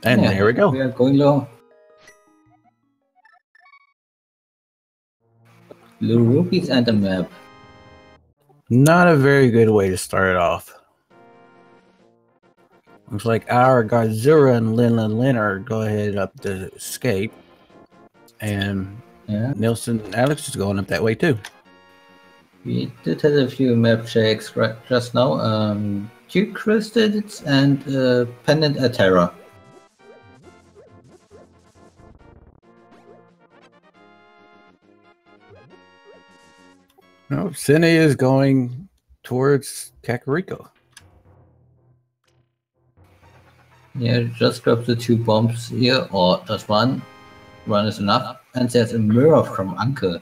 And Yeah, there we go. We are going low. Blue rupees and a map. Not a very good way to start it off. Looks like our Godzilla and Lin are go ahead up to escape. And Yeah. Nilsson and Alex is going up that way too. We did have a few map checks just now. Duke Crystals and Pendant a Terra. No, Cine is going towards Kakariko. Yeah, just grab the 2 bombs here, or just one. One is enough. And there's a mirror from Uncle.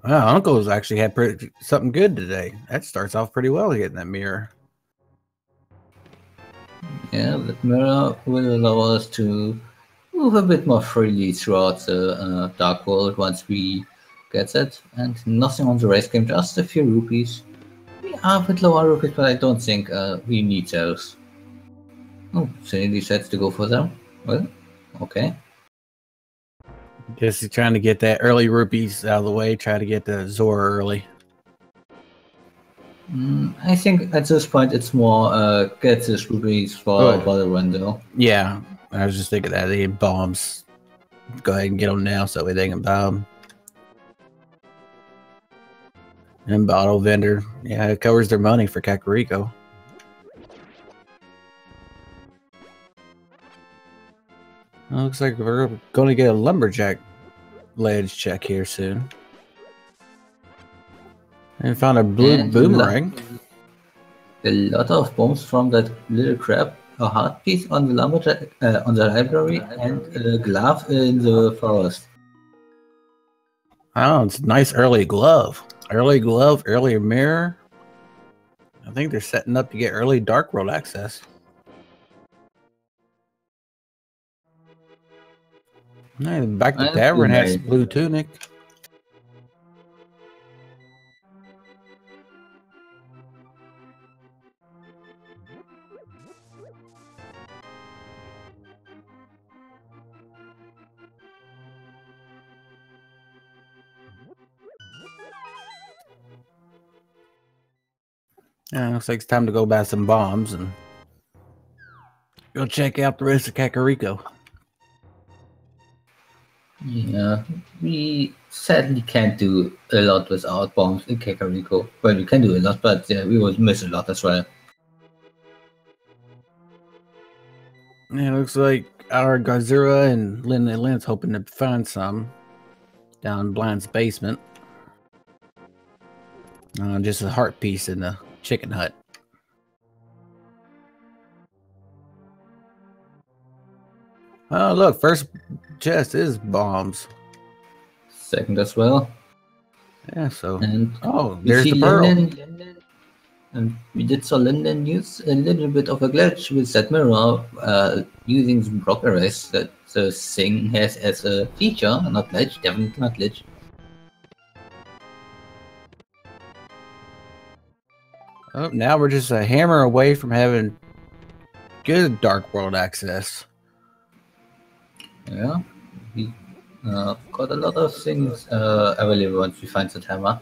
Wow, Uncle's actually had something good today. That starts off pretty well getting that mirror. Yeah, that mirror will allow us to move a bit more freely throughout the Dark World once we get it. And nothing on the race game, just a few rupees. We are a bit lower rupees, but I don't think we need those. Oh, Cindy decides to go for them. Well, okay. Just trying to get that early rupees out of the way, try to get the Zora early. I think at this point it's more get this rupees for Battle Window. Yeah, I was just thinking that they need bombs. Go ahead and get them now so they can bomb. And bottle vendor, yeah, it covers their money for Kakariko. Looks like we're going to get a lumberjack ledge check here soon. And found a blue boomerang. A lot of bombs from that little crab, a heart piece on the lumberjack on the library, and a glove in the forest. Oh, it's a nice early glove. Early glove, early mirror. I think they're setting up to get early Dark World access. Hey, back to Tavern has blue tunic. Yeah, looks like it's time to go buy some bombs and go check out the rest of Kakariko. Yeah, we sadly can't do a lot without bombs in Kakariko. Well, we can do a lot, but we will miss a lot as well. Yeah, it looks like our Gazura and Lin's hoping to find some down in Blind's basement. Just a heart piece in the chicken hut. Oh, look, first chest is bombs. Second as well. Yeah, so. And there's the pearl. And we did saw Linden use a little bit of a glitch with that mirror using the block erase that the thing has as a feature, not glitch, definitely not glitch. Oh, now we're just a hammer away from having good Dark World access. Yeah, we got a lot of things available once we find the hammer.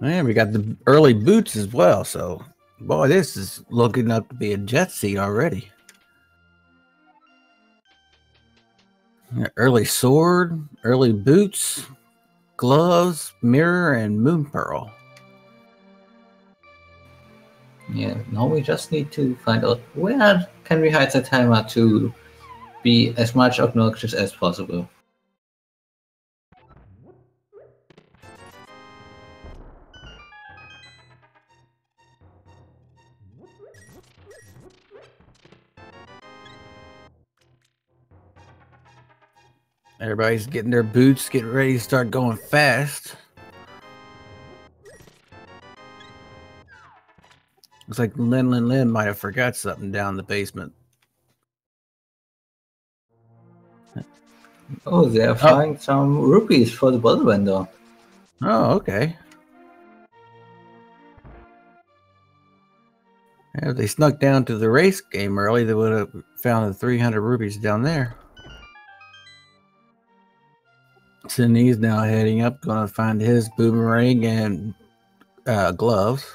And we got the early boots as well, so boy, this is looking up to be a jet seat already. Early sword, early boots, gloves, mirror, and moon pearl. Yeah, now we just need to find out where can we hide the timer to be as much obnoxious as possible. Everybody's getting their boots, getting ready to start going fast. Looks like Lin might have forgot something down in the basement. Oh, they are finding some rupees for the bottle vendor. Oh, okay. Yeah, if they snuck down to the race game early, they would have found the 300 rupees down there. Sydney's now heading up, going to find his boomerang and gloves.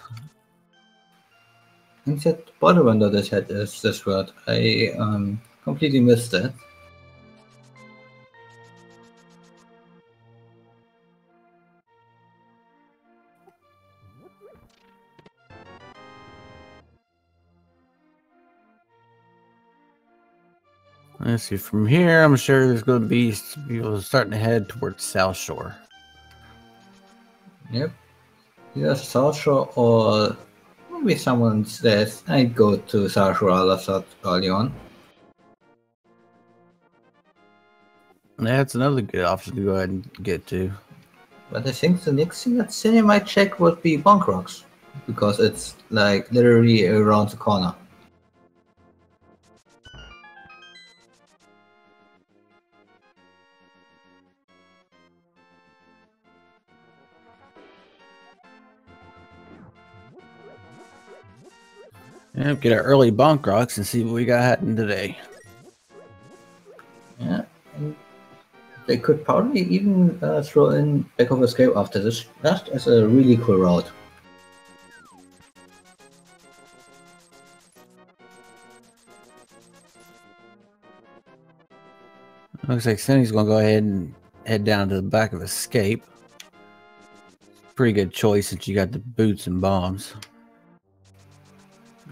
And that bottom one that I had is this word. I completely missed it. Let's see, from here, I'm sure there's going to be people starting to head towards South Shore. Yep. Either South Shore or maybe someone says I'd go to South Shore. I left that early on. That's another good option to go ahead and get to. But I think the next thing that Cindy might check would be Bunk Rocks, because it's like literally around the corner. Yeah, get our early bonk rocks and see what we got happening today. Yeah, and they could probably even throw in Back of Escape after this. That is a really cool route. Looks like Cindy's going to go ahead and head down to the Back of Escape. Pretty good choice since you got the boots and bombs.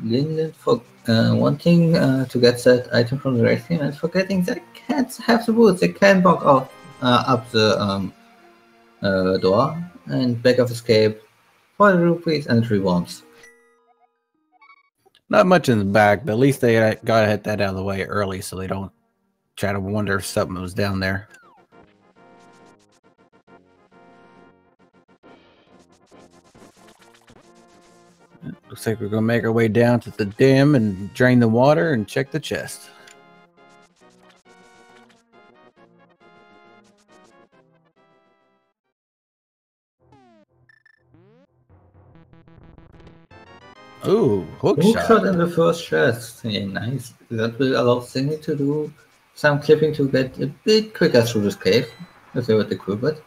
Linlin for wanting to get that item from the race team and forgetting that cats have the boots. They can block out up the door and Back of Escape, 40 rupees and 3 bombs. Not much in the back, but at least they got to hit that out of the way early so they don't try to wonder if something was down there. Looks like we're going to make our way down to the dam and drain the water and check the chest. Ooh, hook shot in the first chest. Yeah, nice. That will allow Cindy to do some clipping to get a bit quicker through this cave if they would equip it.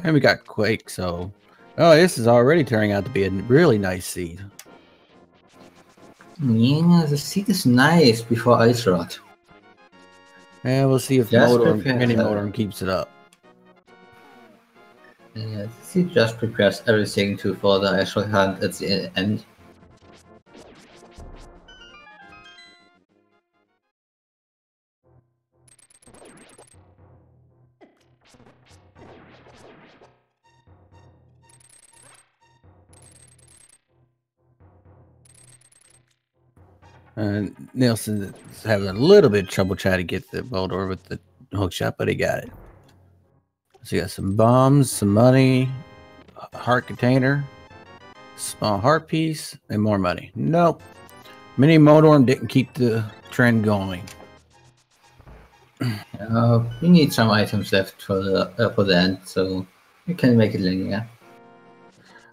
And we got Quake, so... Oh, this is already turning out to be a really nice seed. Yeah, the seed is nice before Ice Rod. And we'll see if Mini Motorm keeps it up. Yeah, the seed just prepares everything for the actual hunt at the end. Nielsen is having a little bit of trouble trying to get the Boldor with the hook shot, but he got it. So you got some bombs, some money, a heart container, small heart piece, and more money. Nope. Mini Motorm didn't keep the trend going. We need some items left for the end, so we can make it linear.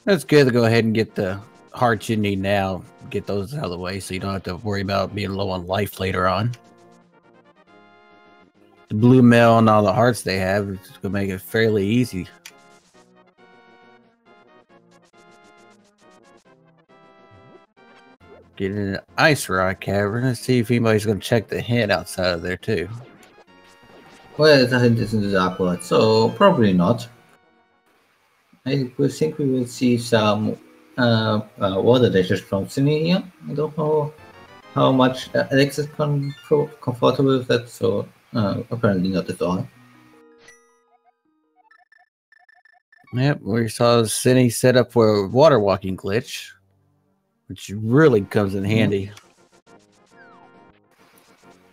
That's good to go ahead and get the hearts you need now. Get those out of the way so you don't have to worry about being low on life later on. The blue mail and all the hearts they have is going to make it fairly easy. Get in an ice rock cavern and see if anybody's going to check the hint outside of there too. Well, the hint is in the dark world, so probably not. I will think we will see some water dashes from Sydney here. I don't know how much Alex is comfortable with that, so apparently not at all. Yep, we saw Sydney set up for a water walking glitch, which really comes in handy.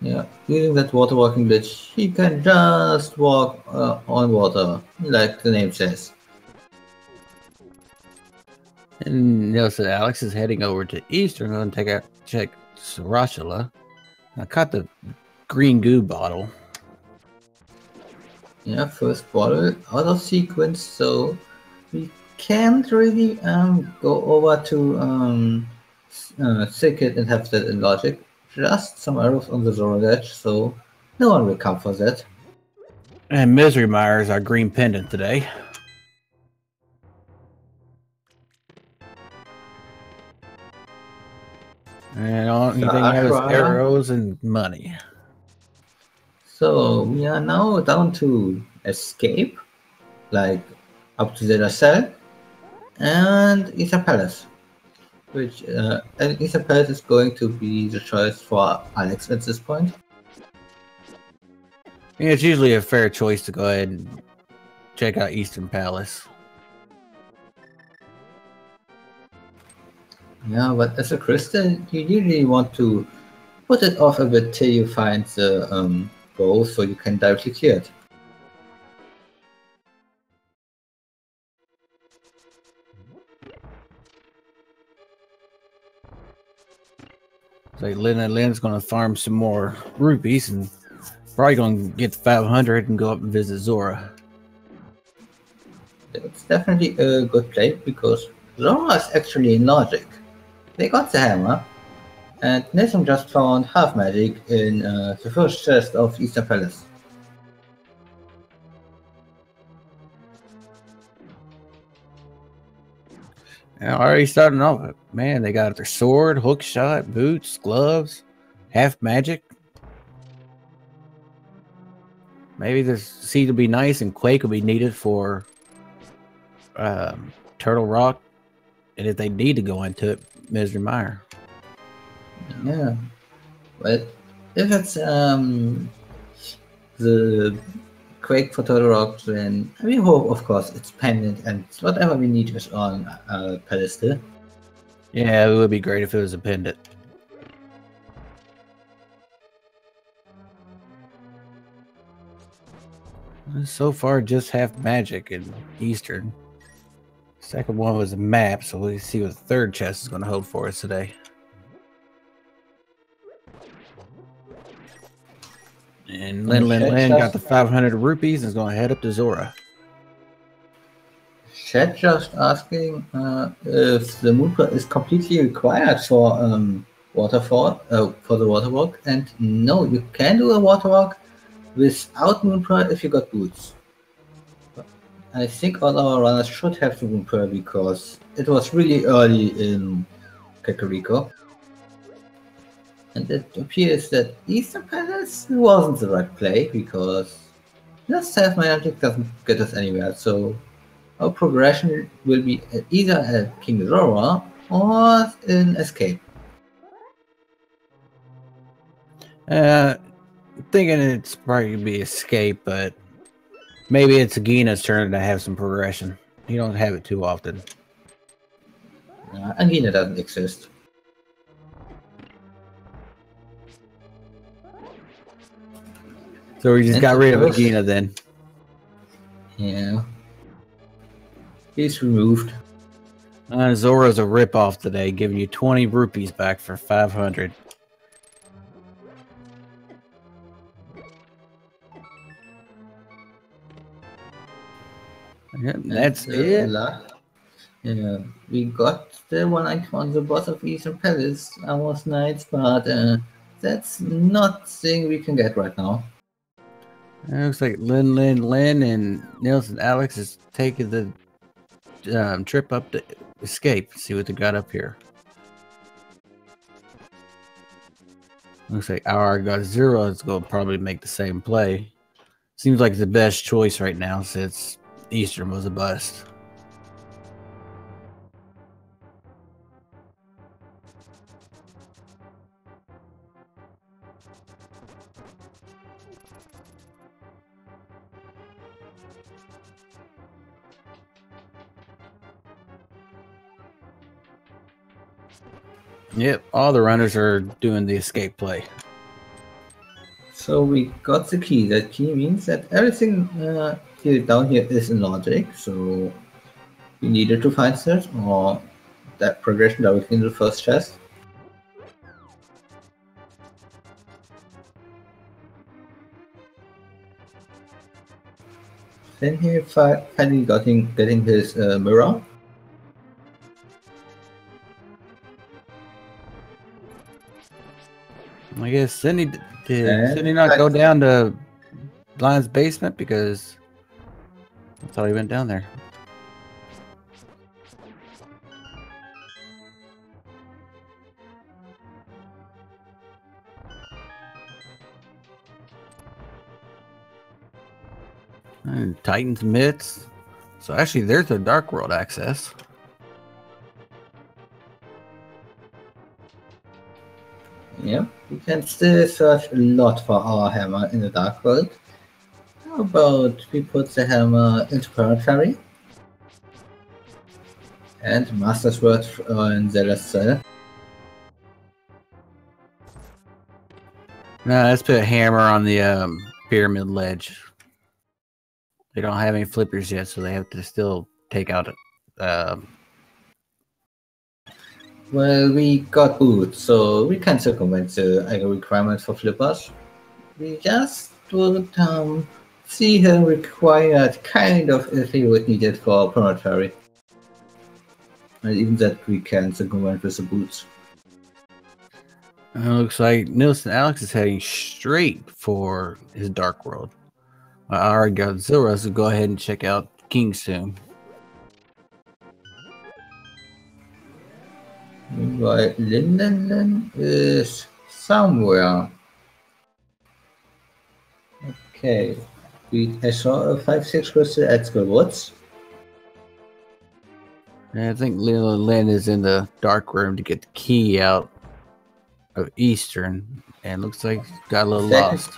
Yeah, using that water walking glitch, he can just walk on water, like the name says. And Nelson Alex is heading over to Eastern and check Sarashula. I caught the green goo bottle. Yeah, first bottle out of sequence, so we can't really go over to Thicket and have that in logic. Just some arrows on the Zoro edge, so no one will come for that. And Misery Mire is our green pendant today. And all anything you have is arrows and money. So we are now down to escape, like up to the cell, and Ether Palace. Which and Ether Palace is going to be the choice for Alex at this point. Yeah, it's usually a fair choice to go ahead and check out Eastern Palace. Yeah, but as a Christian, you usually want to put it off a bit till you find the goal so you can directly clear it. So Lin and Lin's going to farm some more rupees and probably going to get 500 and go up and visit Zora. It's definitely a good play because Zora is actually in logic. They got the hammer, and Nathan just found half magic in the first chest of Eastern Palace. Now, already starting off, man, they got their sword, hook shot, boots, gloves, half magic. Maybe this seed will be nice and Quake will be needed for Turtle Rock. And if they need to go into it, Misery Mire. Yeah, but if it's the Quake for Turtle Rock, then we hope, of course, it's pendant and whatever we need is on pedestal. Yeah, it would be great if it was a pendant. So far, just half magic in Eastern. Second one was a map, so we'll see what the third chest is going to hold for us today. And Lin got the 500 rupees and is going to head up to Zora. Chat just asking if the Moonbird is completely required for waterfall for the water walk, and no, you can do a water walk without Moonbird if you got boots. I think all our runners should have the Moonbird because it was really early in Kakariko. And it appears that Eastern Palace wasn't the right play because just self magic doesn't get us anywhere, so our progression will be either at King Zora or in Escape. Thinking it's probably going to be Escape, but maybe it's Agina's turn to have some progression. You don't have it too often. Agina doesn't exist. So we just got rid of Agina then. Yeah. He's removed. Zora's a ripoff today, giving you 20 rupees back for 500. Yeah, that's it. Yeah, we got the one icon on the boss of Eastern Palace, Amos Knights, but that's not thing we can get right now. It looks like Lin, and Nils and Alex is taking the trip up to Escape. See what they got up here. Looks like our got Zero is going to probably make the same play. Seems like the best choice right now since Eastern was a bust. Yep, all the runners are doing the escape play. So we got the key. That key means that everything down here is in logic. So we needed to find search or that progression directly in the first chest. Then he finally getting his mirror. I guess Cindy not go down to Blind's basement because I thought he went down there. And Titan's mitts. So actually, there's a Dark World access. Yep, we can still search a lot for our hammer in the Dark World. How about we put the hammer into Planetary? And Master Sword in the last cell. No, let's put a hammer on the pyramid ledge. They don't have any flippers yet, so they have to still take out Well, we got boots, so we can circumvent the requirements for flippers. We just would see her required kind of if he would need it for Planetary. And even that we can circumvent with the boots. looks like Nilson Alex is heading straight for his Dark World. Our Godzilla, so go ahead and check out King's Tomb. Meanwhile, Linden is somewhere. Okay, I saw a 5-6 crystal at Skull Woods. And I think Lin is in the dark room to get the key out of Eastern, and looks like got a little lost.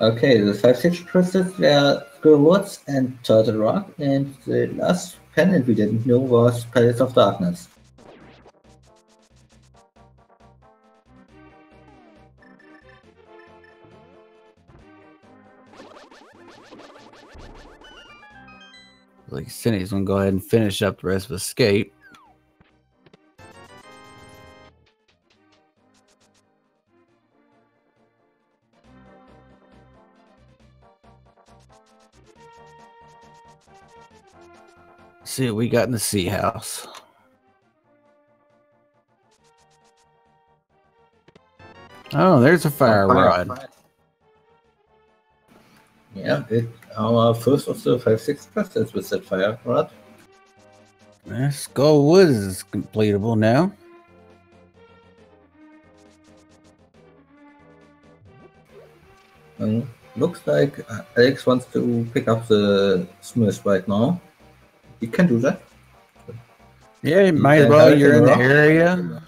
Okay, the 5-6 crystals were Skull Woods and Turtle Rock, and the last pendant we didn't know was Palace of Darkness. Like Cindy's gonna go ahead and finish up the rest of Escape. See what we got in the Sea House. Oh, there's a fire rod. Yeah, our first of the 5-6 crystals with that fire rod. Skull Woods is completable now. Looks like Alex wants to pick up the Smith right now. You can do that. Yeah, you might as well. You're in the area.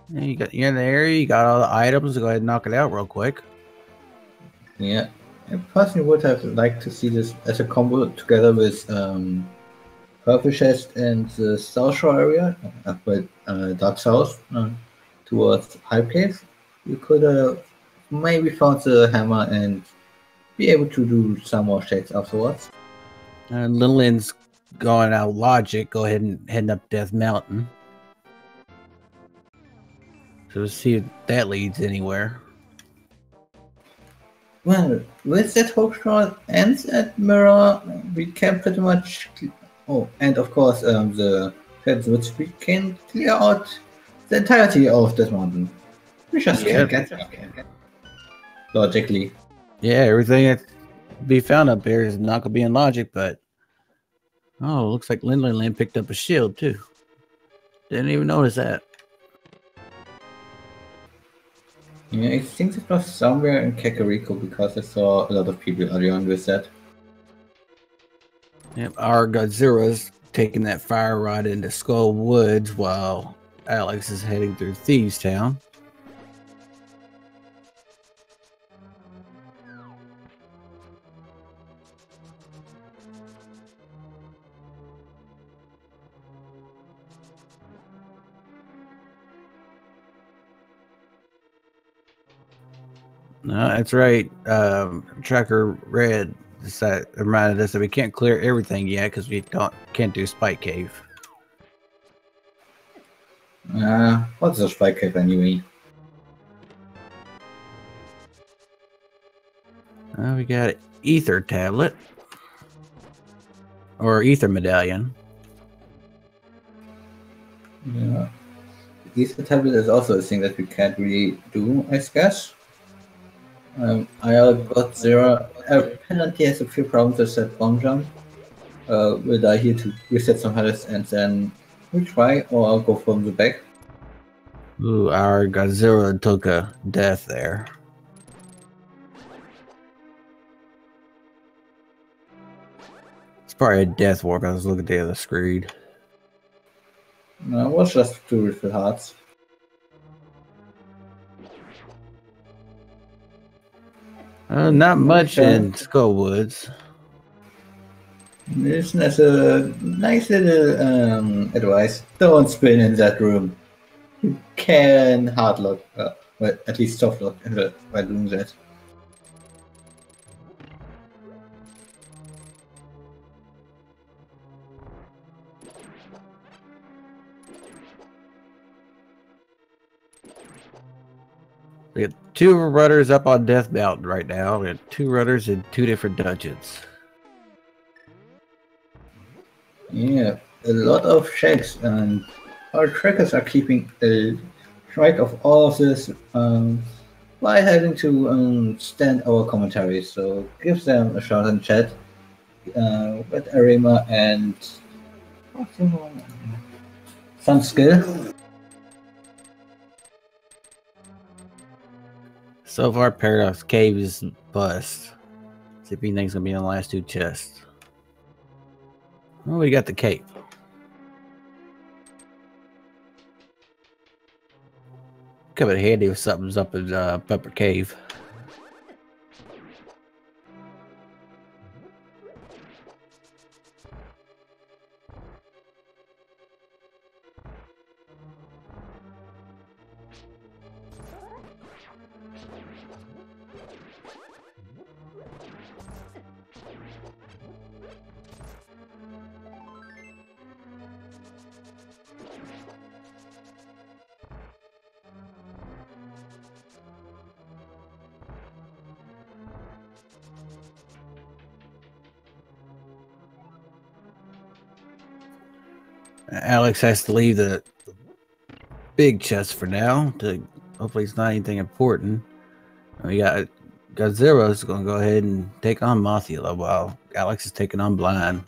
Yeah, you're in the area. You got all the items. Go ahead and knock it out real quick. Yeah, I personally would have liked to see this as a combo together with Purple Chest and the South Shore area, Dark South towards Hype Cave. You could have maybe found the hammer and be able to do some more checks afterwards. And Little Lynn's going out logic. Go ahead and heading up Death Mountain. So we'll see if that leads anywhere. Well, with that hook shot and that mirror, we can pretty much. Oh, and of course, the heads which we can clear out the entirety of this mountain. We just can't get there. Logically. Yeah, everything that be found up here is not gonna be in logic, but oh, looks like Lin picked up a shield too. Didn't even notice that. Yeah, I think it was somewhere in Kakariko because I saw a lot of people early on with that. Yep, our Godzilla's taking that fire rod into Skull Woods while Alex is heading through Thieves Town. No, that's right. Tracker Red reminded us that we can't clear everything yet because we can't do Spike Cave. What's a Spike Cave anyway? We got ether tablet. Or ether medallion. Yeah. Ether tablet is also a thing that we can't really do, I guess. I got zero. Penalty has a few problems with that bomb jump. Will die here to reset some health and then retry, or I'll go from the back. Ooh, our Godzilla took a death there. It's probably a death warp. I was looking at the other screen. No, it was just two refill hearts. Not much in Skullwoods. This is a nice little advice. Don't spin in that room. You can hard lock, well, at least soft lock by doing that. We got two runners up on Death Mountain right now. We got two runners in two different dungeons. Yeah, a lot of checks, and our trackers are keeping a track of all of this by having to stand our commentary. So give them a shout in chat with Arima and what's the one? Some skill. So far, Paradox Cave is bust. See if anything's gonna be in the last two chests. Oh, we got the cape. Come in handy if something's up in Pepper Cave. Alex has to leave the big chest for now. Hopefully, it's not anything important. We got Godzilla's going to go ahead and take on Mothula while Alex is taking on Blind.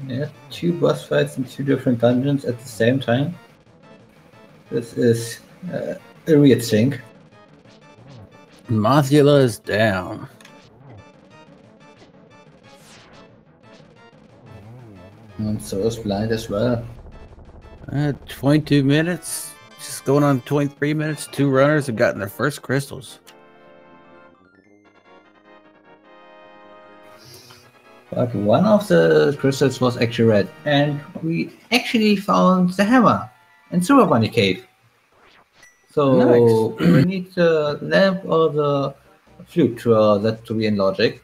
Yeah, two boss fights in two different dungeons at the same time. This is a weird thing. Mothula is down. And so is Blind as well. 22 minutes. Just going on 23 minutes. Two runners have gotten their first crystals. But one of the crystals was actually red, and we actually found the hammer in Silver Bunny Cave. So Nice. we need the lamp or the flute for that to be in logic.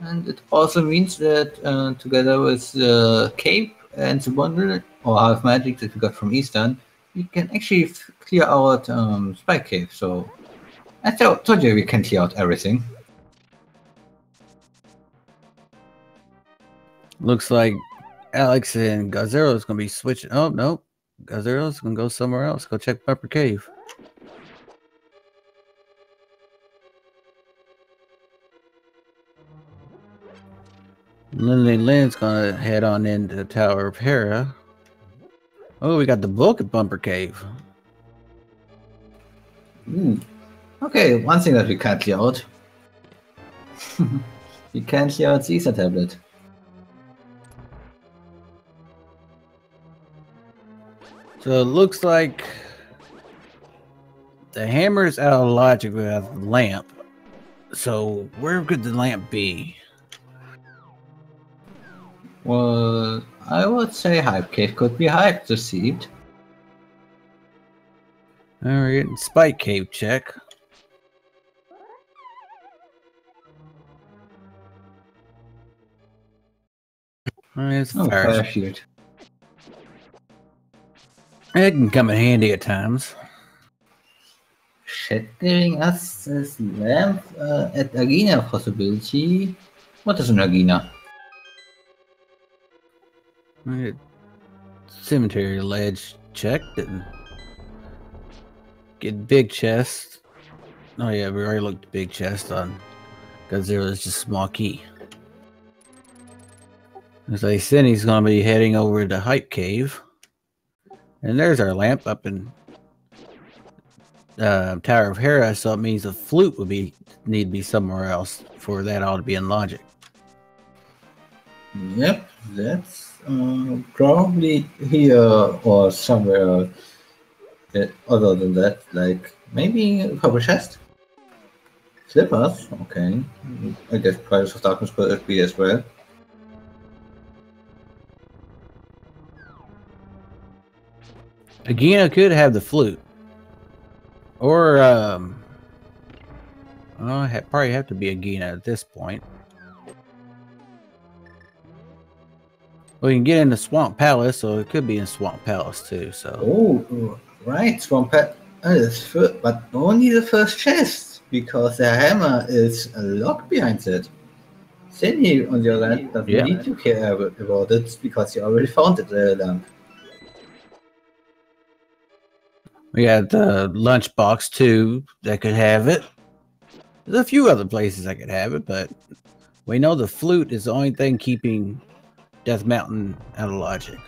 And it also means that together with the cape and the bundle or half magic that we got from Eastern, we can actually clear out Spike Cave. So I told you we can clear out everything. Looks like Alex and Godzilla is going to be switching. Oh, no. Godzilla's going to go somewhere else. Go check Pepper Cave. Lindley Lynn's going to head on into the Tower of Hera. Oh, we got the book at Bumper Cave. Okay, one thing that we can't clear out. We can't clear out the Ether tablet. So it looks like the hammer is out of logic without the lamp. So where could the lamp be? Well, I would say Hype Cave could be hype deceived. We're getting Spike Cave check. It's a fire shield. It can come in handy at times. Shed giving us this lamp at Agina possibility. What is an Agina? Cemetery ledge check. Didn't get big chest. Oh yeah, we already looked at big chest on because there was just a small key. As I said, he's going to be heading over to Hype Cave. And there's our lamp up in Tower of Hera, so it means the flute would need to be somewhere else. For that ought to be in logic. Yep, that's probably here or somewhere other than that. Like maybe a couple chest? Slippers? Okay. I guess Pirates of Darkness could be as well. Agina could have the flute. Or, probably have to be Agina at this point. Well, you can get into Swamp Palace, so it could be in Swamp Palace too. So. Oh, right, Swamp Palace, but only the first chest, because the hammer is locked behind it. Cindy, on the other hand, doesn't need to care about it because you already found it, the lamp. We got the lunchbox too that could have it. There's a few other places that could have it, but we know the flute is the only thing keeping Death Mountain out of logic.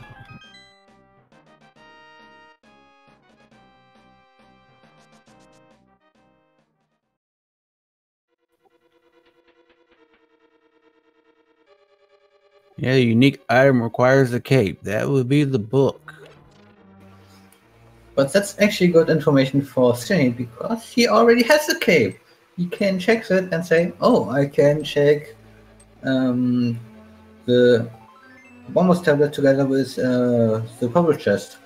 Yeah, the unique item requires a cape. That would be the book. But that's actually good information for Cindy because he already has a cape. He can check it and say, oh, I can check the Bombers tablet together with the purple chest.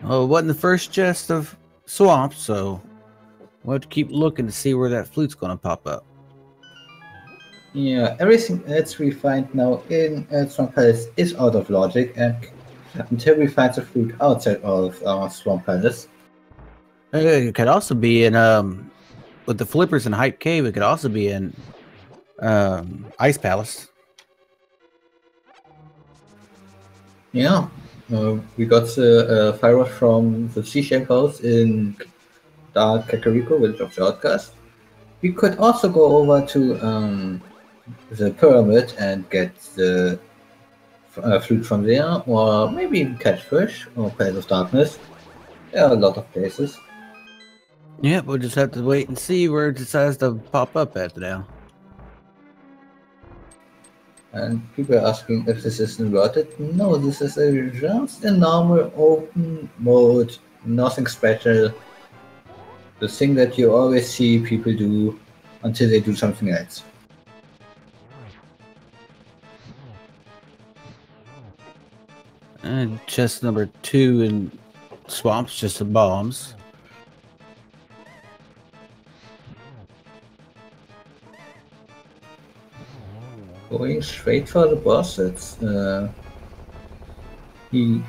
Oh, it wasn't the first chest of swamp, so we'll have to keep looking to see where that flute's going to pop up. Yeah, everything else we find now in Swamp Palace is out of logic, and until we find the flute outside of Swamp Palace. It could also be in with the flippers in Hype Cave. It could also be in Ice Palace. Yeah, we got the fire from the Sea Shape House in Dark Kakariko, Village of the Outcast. We could also go over to the pyramid and get the flute from there, or maybe even catch fish or Place of Darkness. There are a lot of places. Yeah, we'll just have to wait and see where it decides to pop up at now. And people are asking if this isn't worth it. No, this is just a normal open mode, nothing special. The thing that you always see people do until they do something else. And chest number 2 in swamps, just the bombs. Going straight for the boss, he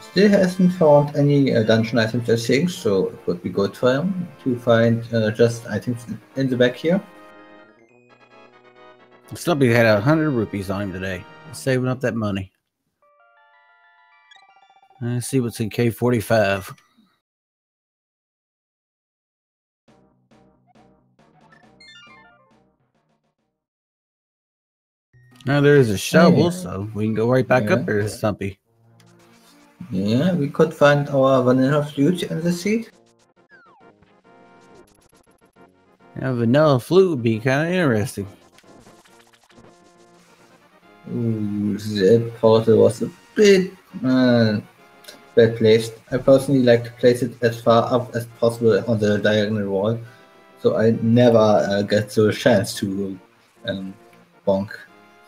still hasn't found any dungeon items, I think, so it would be good for him to find just items in the back here. Somebody had 100 rupees on him today. Saving up that money. Let's see what's in K45. Now there's a shovel, so we can go right back up there to Stumpy. Yeah, we could find our vanilla flute in the seed. Yeah, vanilla flute would be kind of interesting. Ooh, that portal was a bit bad placed. I personally like to place it as far up as possible on the diagonal wall, so I never get the chance to bonk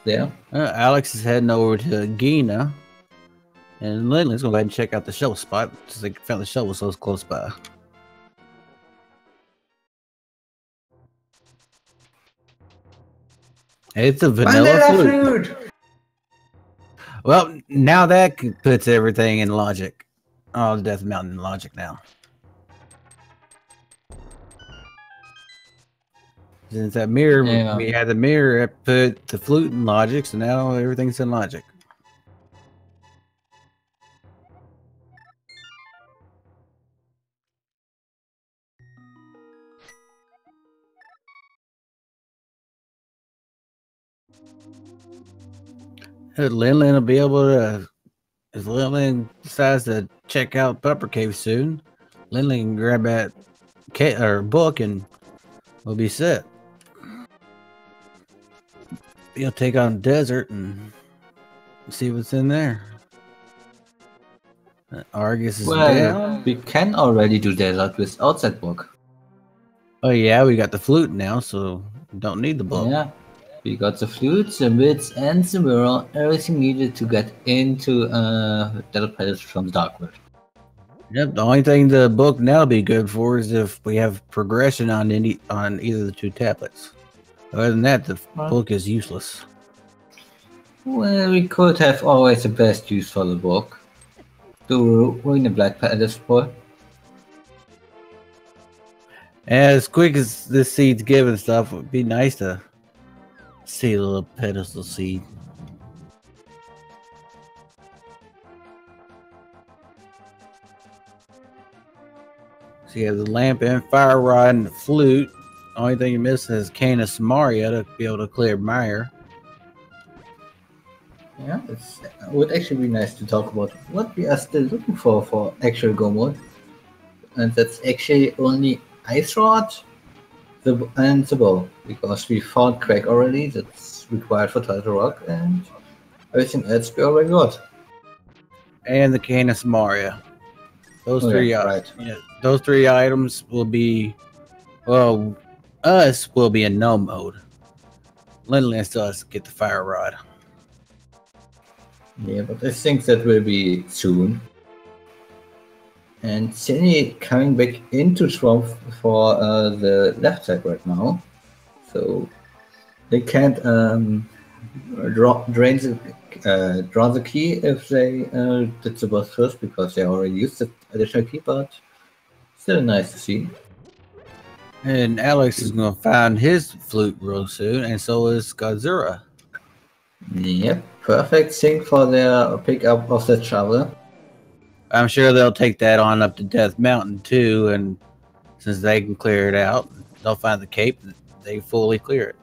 there. Alex is heading over to Gina. And let's go ahead and check out the shovel spot since they found the shovel so close by. It's a vanilla flute. Well, now that puts everything in logic. Oh, the Death Mountain in logic now. Since that mirror, we had the mirror, it put the flute in logic, so now everything's in logic. Linlin will be able to, if Linlin decides to check out Pupper Cave soon, Linlin can grab that book and we'll be set. He'll take on desert and see what's in there. Argus is dead. We can already do desert without that book. Oh yeah, we got the flute now, so don't need the book. Yeah, we got the flute, the bits, and the mirror. Everything needed to get into Desert Palace from the Dark World. Yep, the only thing the book now will be good for is if we have progression on either of the two tablets. Other than that, the book is useless. Well, we could have always the best use for the book. To ruin the Black Palace for. As quick as this seed's giving stuff, it would be nice to see a little pedestal seed. So you have the lamp and fire rod and the flute. Only thing you're missing is Canis Maria to be able to clear Mire. Yeah, it would actually be nice to talk about what we are still looking for actual Go mode. And that's actually only Ice Rod and the bow, because we found Crack already, that's required for Turtle Rock, and everything else we already got. And the Canis Maria. Those three items will be, well, us will be in no mode. Linlin still has to get the fire rod. Yeah, but I think that will be soon. And Cindy coming back into Swamp for the left side right now. So they can't draw the key if they did the boss first, because they already used the additional key, but still nice to see. And Alex is going to find his flute real soon, and so is Godzilla. Yep, perfect thing for their pickup of the shovel. I'm sure they'll take that on up to Death Mountain too, and since they can clear it out, they'll find the cape and they fully clear it.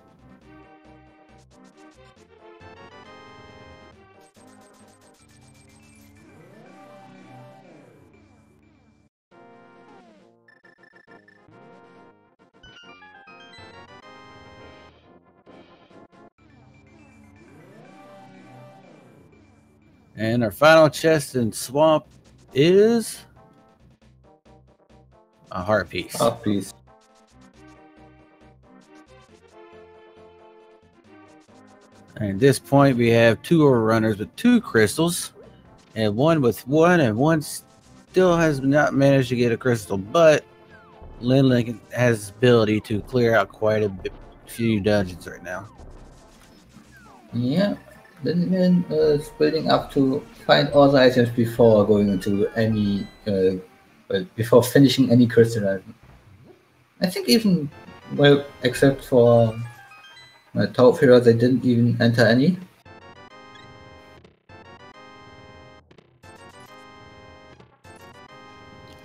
And our final chest in Swamp is a heart piece. Heart piece. And at this point, we have two runners with 2 crystals, and one with 1, and one still has not managed to get a crystal, but Linlin has the ability to clear out quite a few dungeons right now. Yeah. Linlin is building up to find all the items before going into any, before finishing any crystal item. I think even, well, except for Top Hero, they didn't even enter any.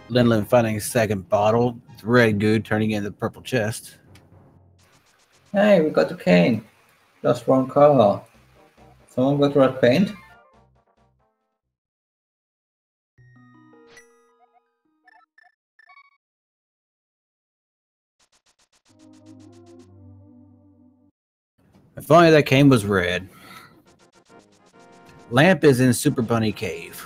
Linlin finding a second bottle, red goo turning into the purple chest. Hey, we got the cane. Just wrong color. Someone got red paint? If only that cane was red. Lamp is in Super Bunny Cave.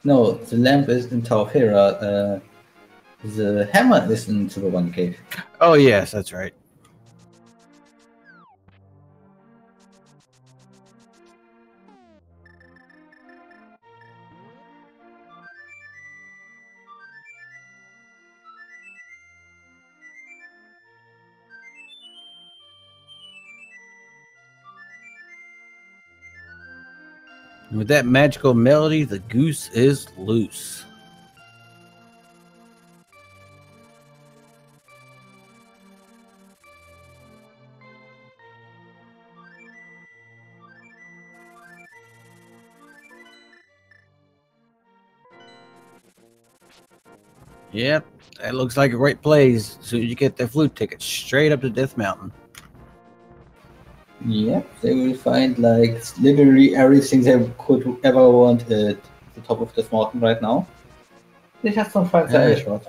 No, the lamp is in Taufira. The hammer is in Super Bunny Cave. Oh yes, that's right. And with that magical melody, the goose is loose. Yep, that looks like a great place. As soon as you get that flute ticket, straight up to Death Mountain. Yep, they will find like literally everything they could ever want at the top of this mountain right now. They just don't find the A-shot.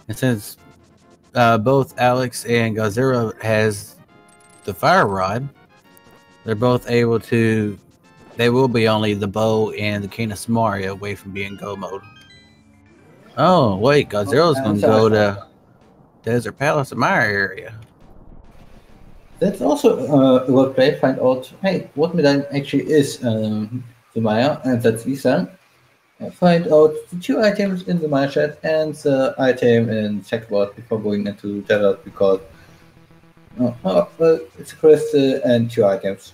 And since both Alex and Gazera has the fire rod, they're both able to. They will be only the bow and the Cane of Samaria away from being go mode. Oh wait, Gazera's gonna go to Desert Palace in my area. That's also a good play. Find out, hey, what medallion actually is the Maya, and that's Ethan. Find out the 2 items in the Maya chat and the item in checkerboard before going into desert because it's a crystal and 2 items.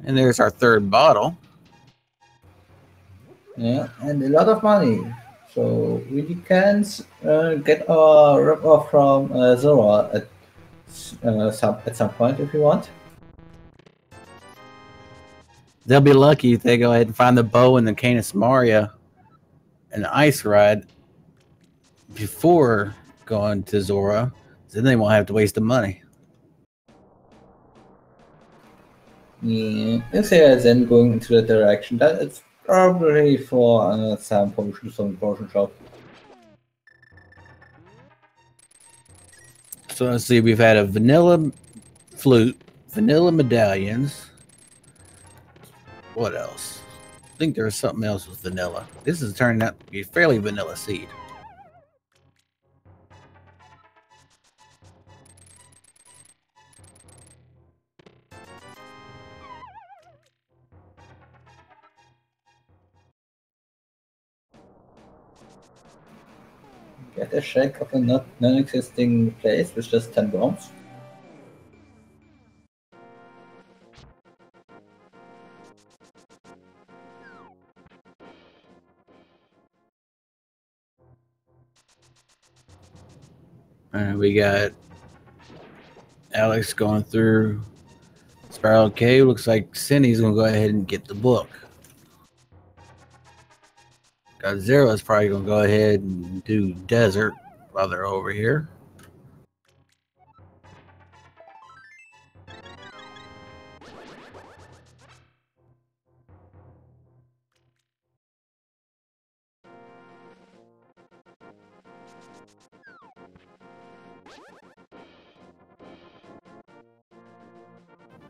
And there's our third bottle. Yeah, and a lot of money. So we can get a rip-off from Zora at some point if you want. They'll be lucky if they go ahead and find the bow and the Cane of Samaria and the ice rod before going to Zora. Then they won't have to waste the money. Yeah, if they are then going into that direction, that it's probably for some potions from the potion shop. So let's see, we've had a vanilla flute, vanilla medallions. What else? I think there was something else with vanilla. This is turning out to be fairly vanilla seed. Get a check of a non-existing place with just 10 bombs. And we got Alex going through Spiral Cave. Looks like Cindy's gonna go ahead and get the book. Zera's probably gonna go ahead and do desert while they're over here.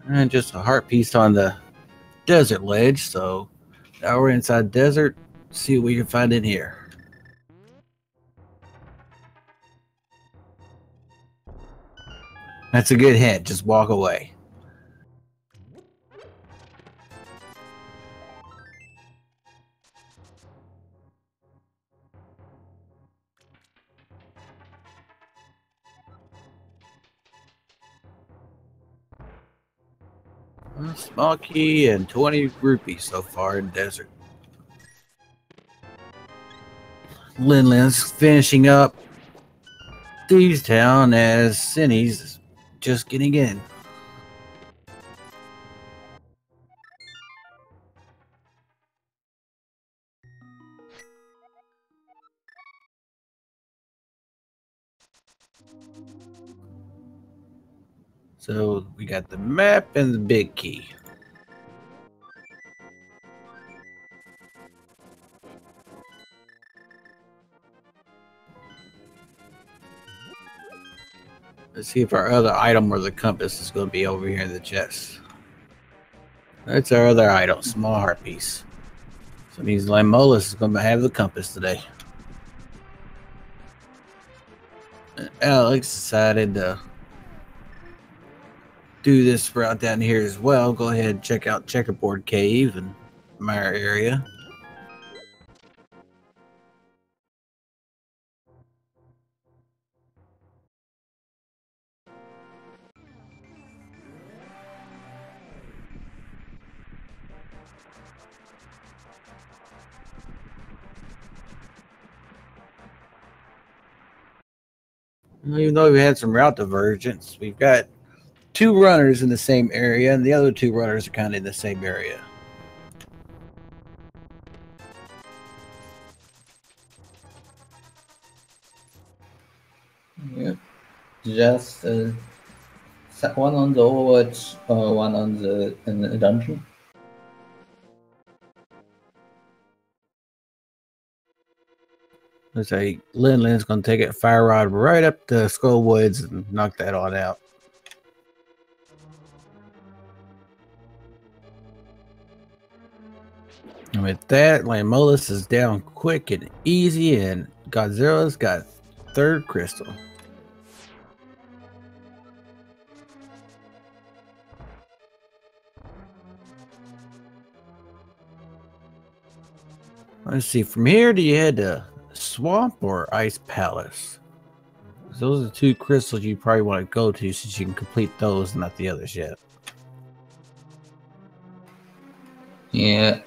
And just a heart piece on the desert ledge. So now we're inside desert. See what we can find in here. That's a good hint. Just walk away. A small key and 20 rupees so far in desert. Linlin's finishing up Thieves Town as Cindy's just getting in. So we got the map and the big key. Let's see if our other item or the compass is going to be over here in the chest. That's our other item, small heart piece. So it means Lamolus is going to have the compass today. And Alex decided to do this route down here as well. Go ahead and check out Checkerboard Cave and Mire area. Even though we had some route divergence, we've got 2 runners in the same area, and the other 2 runners are kind of in the same area. Yep. Just one on the Overwatch, one on the in the dungeon. Looks like Lin's going to take it fire rod right up the Skull Woods and knock that on out. And with that, Lamolus is down quick and easy, and Godzilla's got 3rd crystal. Let's see, from here, do you head to Swamp or Ice Palace? Those are the 2 crystals you probably want to go to since you can complete those, not the others yet. Yeah.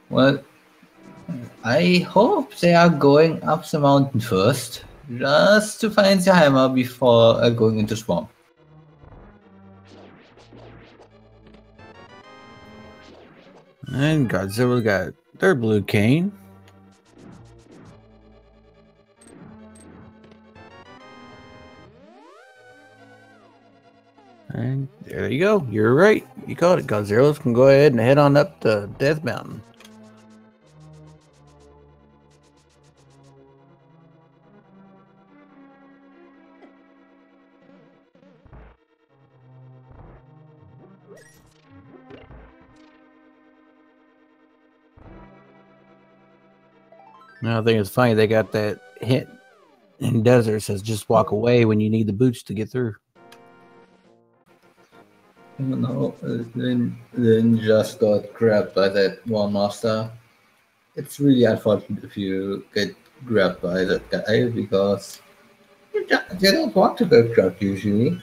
Well, I hope they are going up the mountain first, just to find the hammer before going into Swamp. And Godzilla got their blue cane. And there you go. You're right. You caught it. Godzilla's can go ahead and head on up to Death Mountain. Now I think it's funny they got that hint in Desert says just walk away when you need the boots to get through. No, then just got grabbed by that one master. It's really unfortunate if you get grabbed by that guy because they don't want to get grabbed usually.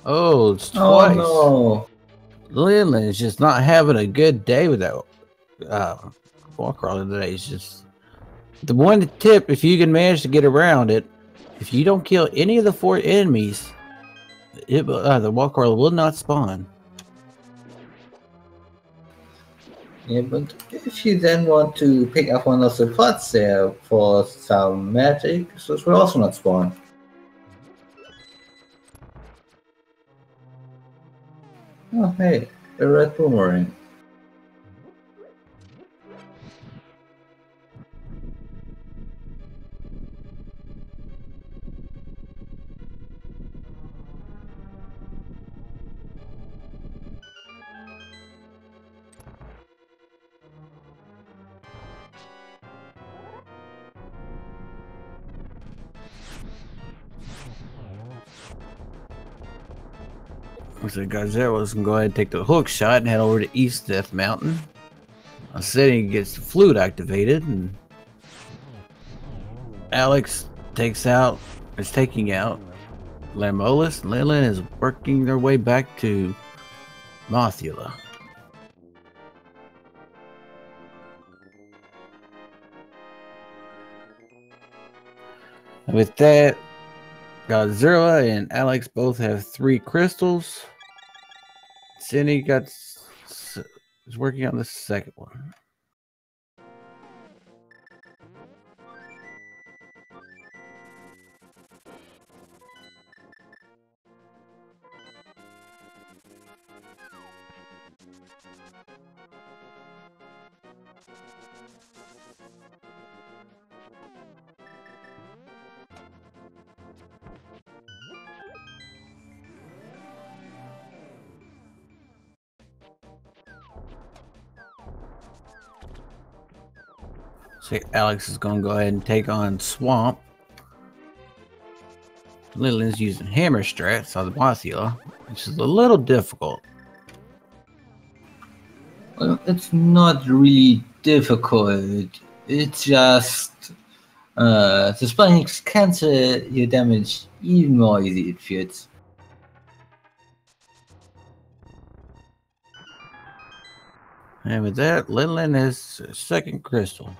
Oh, it's twice. Oh no. Lin is just not having a good day with that wall crawler today. It's just the one tip, if you can manage to get around it, if you don't kill any of the 4 enemies, the wall crawler will not spawn. Yeah, but if you then want to pick up one of the pots there for some magic, those will also not spawn. Oh hey, a red boomerang. So Godzilla's can go ahead and take the hook shot and head over to East Death Mountain. City gets the flute activated, and Alex is taking out Lamolus. Lilin is working their way back to Mothula. With that, Godzilla and Alex both have 3 crystals. Cindy is working on the second one. So Alex is going to go ahead and take on Swamp. Lily's using hammer strats on the Mothula, which is a little difficult. Well, it's not really difficult. It's just the Spinix cancel your damage even more easy, it feels. And with that, Linlin has a 2nd crystal.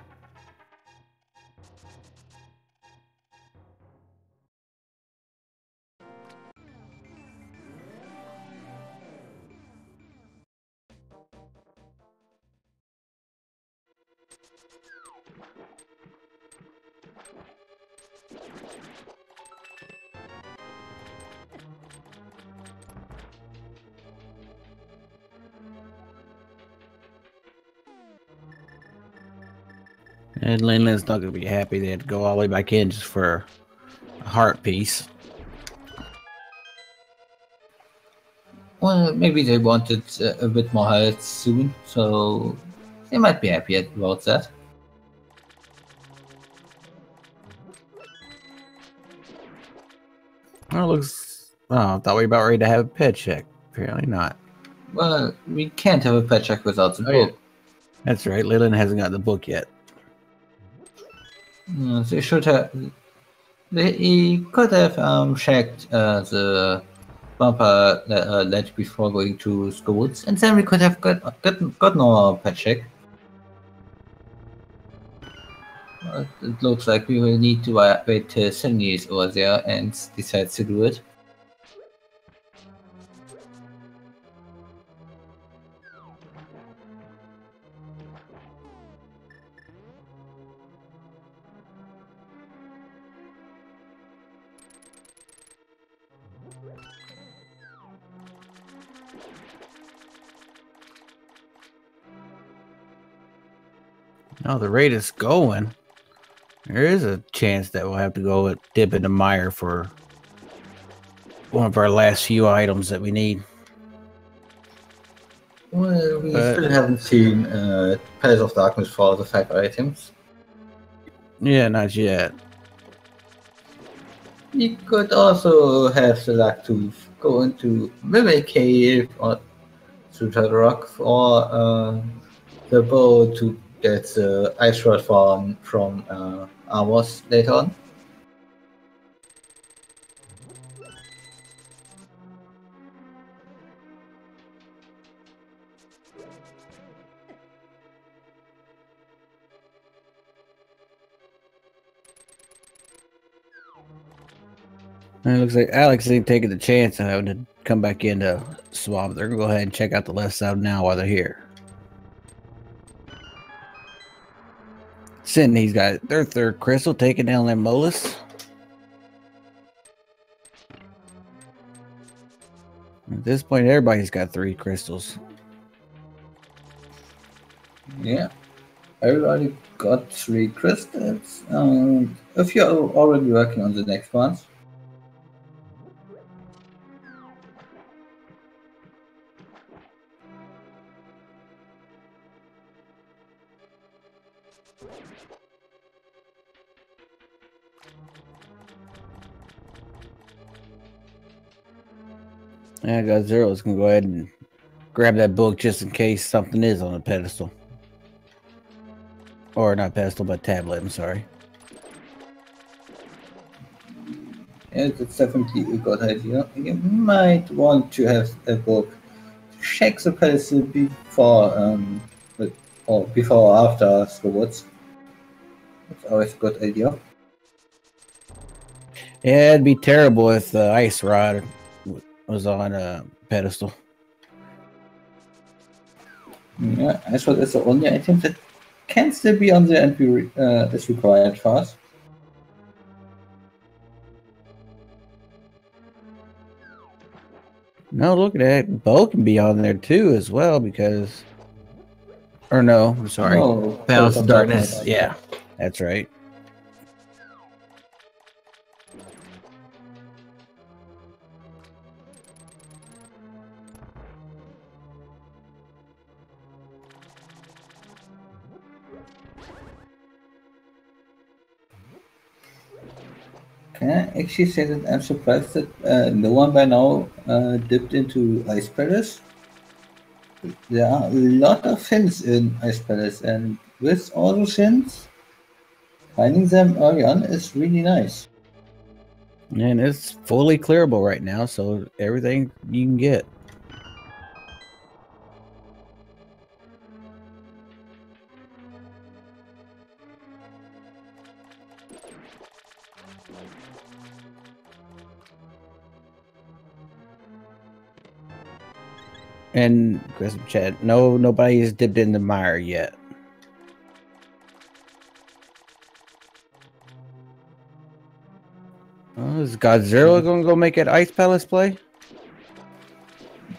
And Linland's not going to be happy they had to go all the way back in just for a heart piece. Well, maybe they wanted a bit more health soon, so they might be happy about that. Oh, looks. Oh, I thought we were about ready to have a pet check. Apparently not. Well, we can't have a pet check without the Oh, yeah. book. That's right. Leland hasn't got the book yet. They should have. They could have checked the bumper ledge before going to schools, and then we could have gotten our pet check. It looks like we will need to wait till Cindy is over there and decides to do it. Oh, the rate is going. There is a chance that we'll have to go dip into mire for one of our last few items that we need. Well, we still haven't seen Palace of Darkness for the 5 items. Yeah, not yet. We could also have the luck to go into Mimic Cave or through the rock or the bow to get the ice rod from Amos later on. And it looks like Alex ain't taking the chance of having to come back into Swamp. They're going to go ahead and check out the left side now while they're here. Sydney's got their third crystal, taking down their Molus. At this point, everybody's got 3 crystals. Yeah, everybody got 3 crystals. If you're already working on the next ones. Yeah, I got Zero's going to go ahead and grab that book just in case something is on the pedestal. Or not pedestal, but tablet, I'm sorry. Yeah, that's definitely a good idea. You might want to have a book to check the pedestal before or before or after afterwards. That's always a good idea. Yeah, it'd be terrible if the ice rod was on a pedestal. Yeah, ice rod is the only item that can still be on there and be is required for us. No, look at that. Bow can be on there too as well because... Or no, I'm sorry. No, Palace of Darkness. Yeah, that's right. Can I actually say that I'm surprised that no one by now dipped into Ice Palace? There are a lot of hints in Ice Palace, and with all those hints, finding them early on is really nice. And it's fully clearable right now, so everything you can get. And Chris chat, nobody's dipped in the mire yet. Is Godzilla gonna go make an Ice Palace play?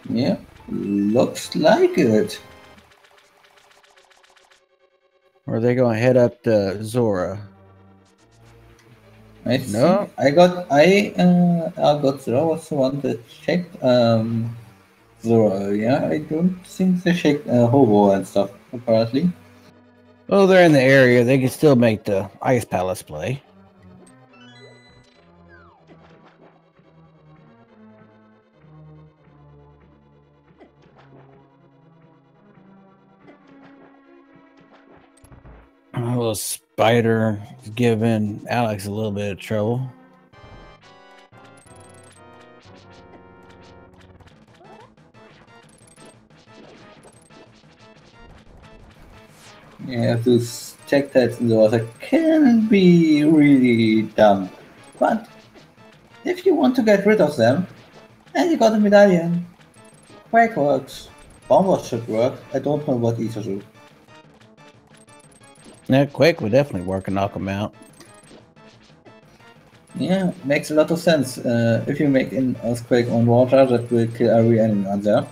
Yeah, looks like it. Or are they gonna head up to Zora? I No. think I got Zero was the one that checked Zora. Yeah, I don't think they checked Hobo and stuff apparently. Well, they're in the area. They can still make the Ice Palace play. A little spider is giving Alex a little bit of trouble. Yeah, to check that in the water can be really dumb. But if you want to get rid of them, and you got a medallion, Quake works. Bomber should work. I don't know what Ether do. Yeah, Quake would definitely work and knock him out. Yeah, makes a lot of sense. If you make an earthquake on water, that will kill every enemy on there.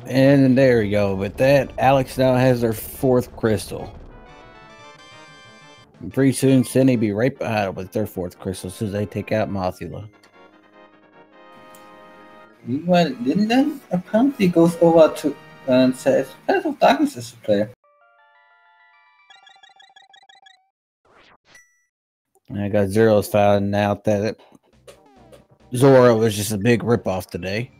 And there we go. With that, Alex now has their 4th crystal. And pretty soon, Cindy be right behind with their 4th crystal as soon as they take out Mothula. Meanwhile, Linden apparently goes over to and says, Path of Darkness is the player. I got Zero's finding out that Zora was just a big ripoff today.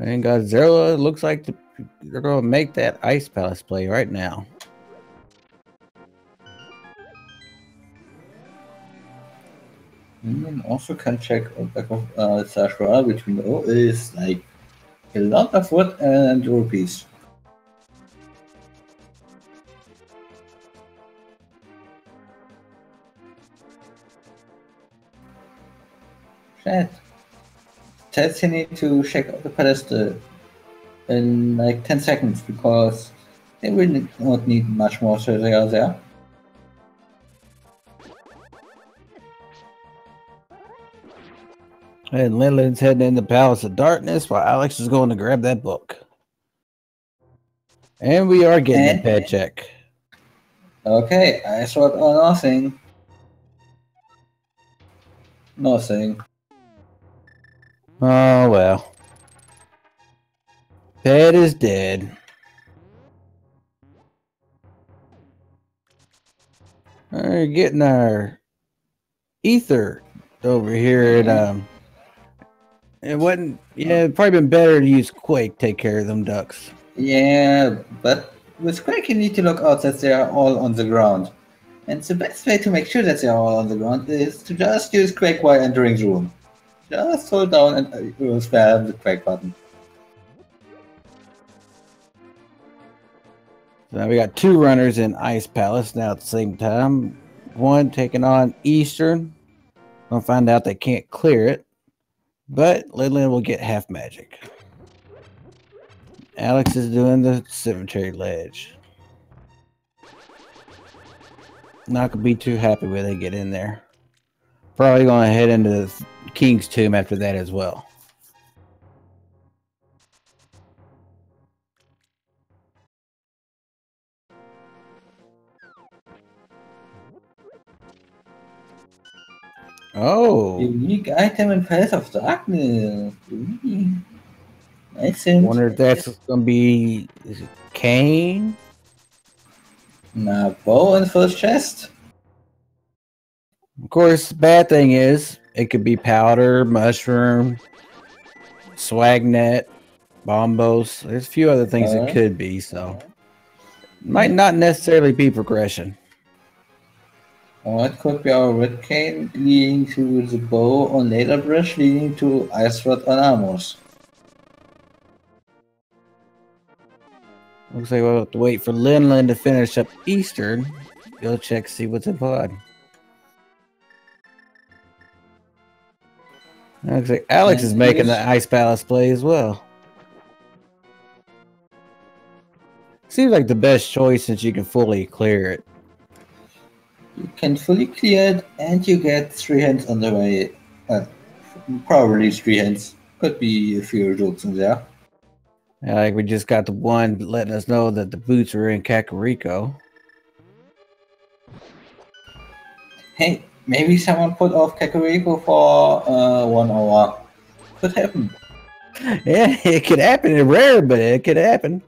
And Godzilla looks like they're going to make that Ice Palace play right now. You also can check on back of Sashra, which we know is like a lot of wood and rupees. Shit. Tess, you need to check out the pedestal in like 10 seconds because they will not need much more surgery there. And Lindland's heading in the Palace of Darkness while Alex is going to grab that book. And we are getting a pet check. Okay, I thought nothing. Nothing. Oh, well. Pet is dead. We're getting our ether over here. And it wasn't, yeah, it'd probably been better to use Quake to take care of them ducks. Yeah, but with Quake you need to look out that they are all on the ground. And the best way to make sure that they are all on the ground is to just use Quake while entering the room. Just hold down and spam the Quake button. So now we got 2 runners in Ice Palace now at the same time. One taking on Eastern. We'll find out they can't clear it. But Lindland will get half magic. Alex is doing the cemetery ledge. Not gonna be too happy when they get in there. Probably gonna head into the King's Tomb after that as well. Oh, Unique item in Path of Darkness. I wonder if that's gonna be, is it Kane? Nah, bow in first chest. Of course, the bad thing is it could be powder, mushroom, Swagnet, Bombos. There's a few other things it could be, so might not necessarily be progression. Or it could be our Red Cane leading to the bow on Later Bridge leading to Ice Rod on Amos. Looks like we'll have to wait for Linlin to finish up Eastern. Go check, see what's in pod. Looks like Alex is making the Ice Palace play as well. Seems like the best choice since you can fully clear it. You can fully clear it and you get 3 hands on the way. Probably 3 hands. Could be a few jokes in there. Yeah, like we just got the one letting us know that the boots are in Kakariko. Hey, maybe someone put off Kakariko for 1 hour. Could happen. Yeah, it could happen. It's rare, but it could happen.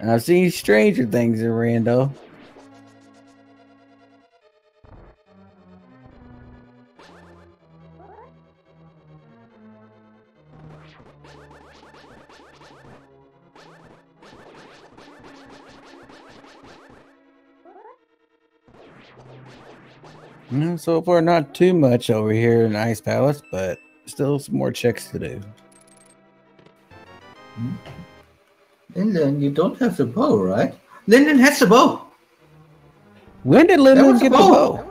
I've seen stranger things in Rando. So far, not too much over here in Ice Palace, but still some more checks to do. Lyndon, you don't have the bow, right? Lyndon has the bow! When did Lyndon get the bow?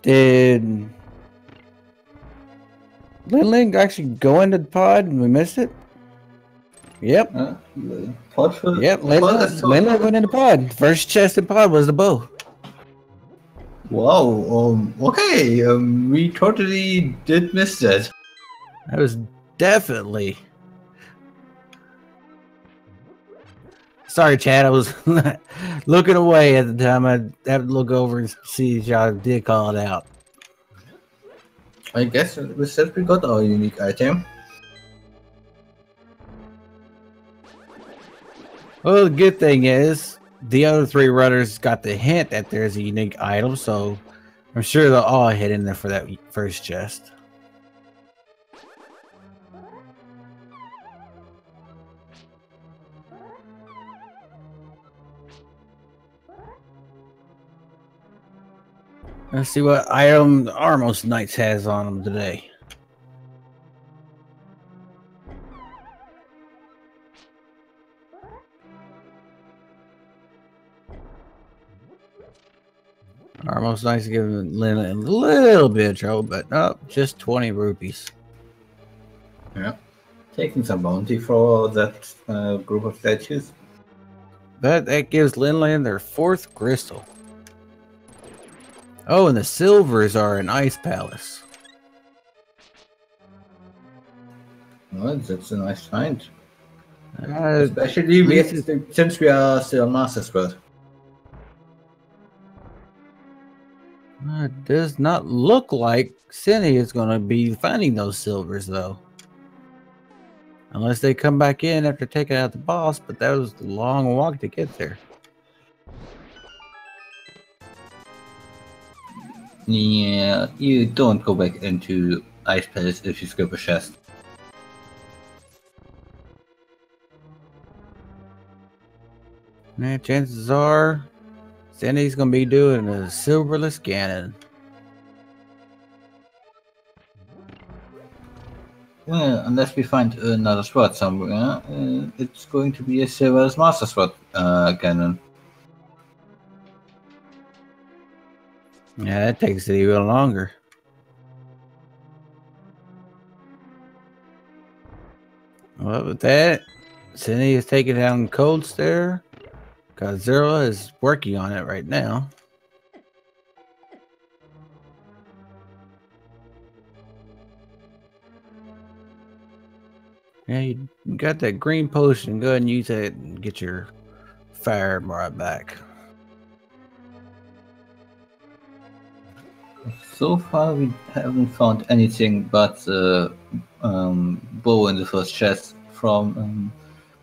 Did Lyndon actually go into the pod and we missed it? Yep. Yep, Lyndon went in the pod. First chest in pod was the bow. Wow, okay, we totally did miss that. That was definitely... Sorry, Chad, I was looking away at the time. I had to look over and see if y'all did call it out. I guess we said we got our unique item. Well, the good thing is, the other 3 runners got the hint that there's a unique item, so I'm sure they'll all head in there for that first chest. Let's see what item the Armos Knights has on them today. Armos Knights giving Lynn a little bit of trouble, but no, just 20 rupees. Yeah, taking some bounty for that group of statues. But that gives Linland their 4th crystal. Oh, and the silvers are in Ice Palace. Well, that's a nice find. Especially since we are still on Master Squad. It does not look like Cindy is going to be finding those silvers, though. Unless they come back in after taking out the boss, but that was a long walk to get there. Yeah, you don't go back into Ice Palace if you skip a chest. Yeah, chances are Cindy's going to be doing a silverless Ganon. Well, unless we find another sword somewhere, it's going to be a silverless Master Sword Ganon. Yeah, that takes it even longer. Well, with that, Cindy is taking down Cold Stare. Godzilla is working on it right now. Yeah, you got that green potion. Go ahead and use it and get your fire right back. So far, we haven't found anything but the bow in the first chest from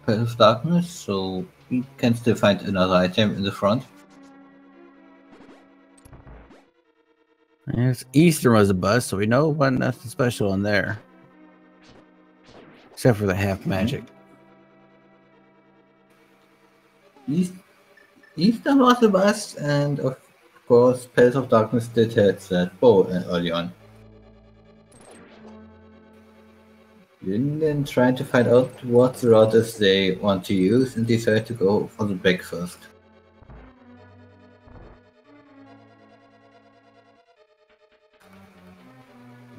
Palace of Darkness, so we can still find another item in the front. Yes, Eastern was a bust, so we know wasn't nothing special in there. Except for the half magic. Eastern was a bust, and of course, Palace of Darkness did have that bow early on. Linden tried to find out what the routers they want to use and decided to go for the back first.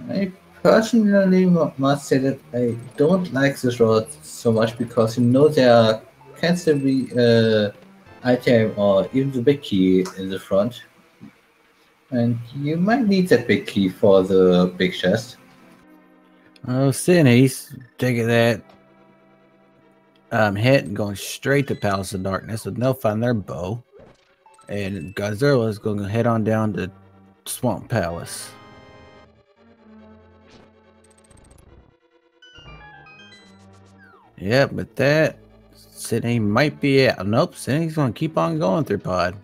I personally must say that I don't like this route so much because you know there can still be item or even the big key in the front, and you might need that big key for the big chest. Oh, Sinny's taking that hit and going straight to Palace of Darkness, and they'll find their bow. And Godzilla is going to head on down to Swamp Palace. Yeah, but that Sydney might be out. Nope, Sydney's going to keep on going through Pod.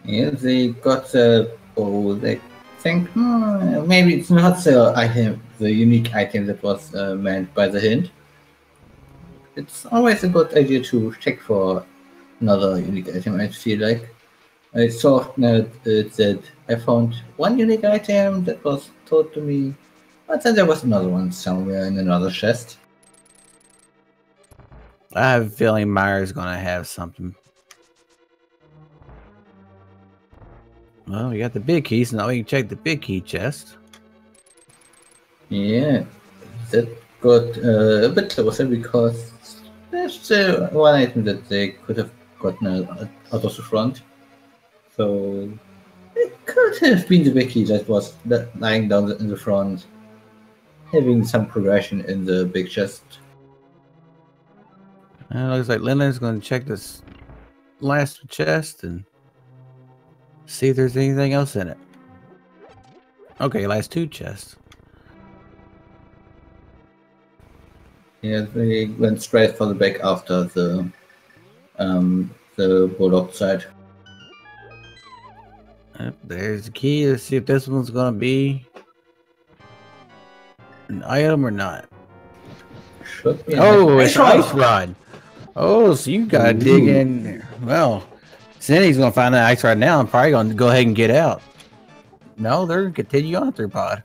Yeah, they got the bow. They think maybe it's not the item, the unique item that was meant by the hint. It's always a good idea to check for another unique item, I feel like. I saw that I found one unique item that was told to me, but then there was another one somewhere in another chest. I have a feeling Myra's going to have something. Well, we got the big key, so now we can check the big key chest. Yeah, that got a bit closer because there's still one item that they could have gotten out of the front. So it could have been the big key that was lying down in the front, having some progression in the big chest. And it looks like Lyndon's going to check this last chest and see if there's anything else in it. Okay, last two chests. Yeah, they went straight for the back after the bulldog side. There's the key. Let's see if this one's going to be an item or not. Should be. Oh, it's Ice Rod. Oh, so you got to dig in there. Well, Cindy's going to find that Ice Rod now and probably going to go ahead and get out. No, they're going to continue on through Pod.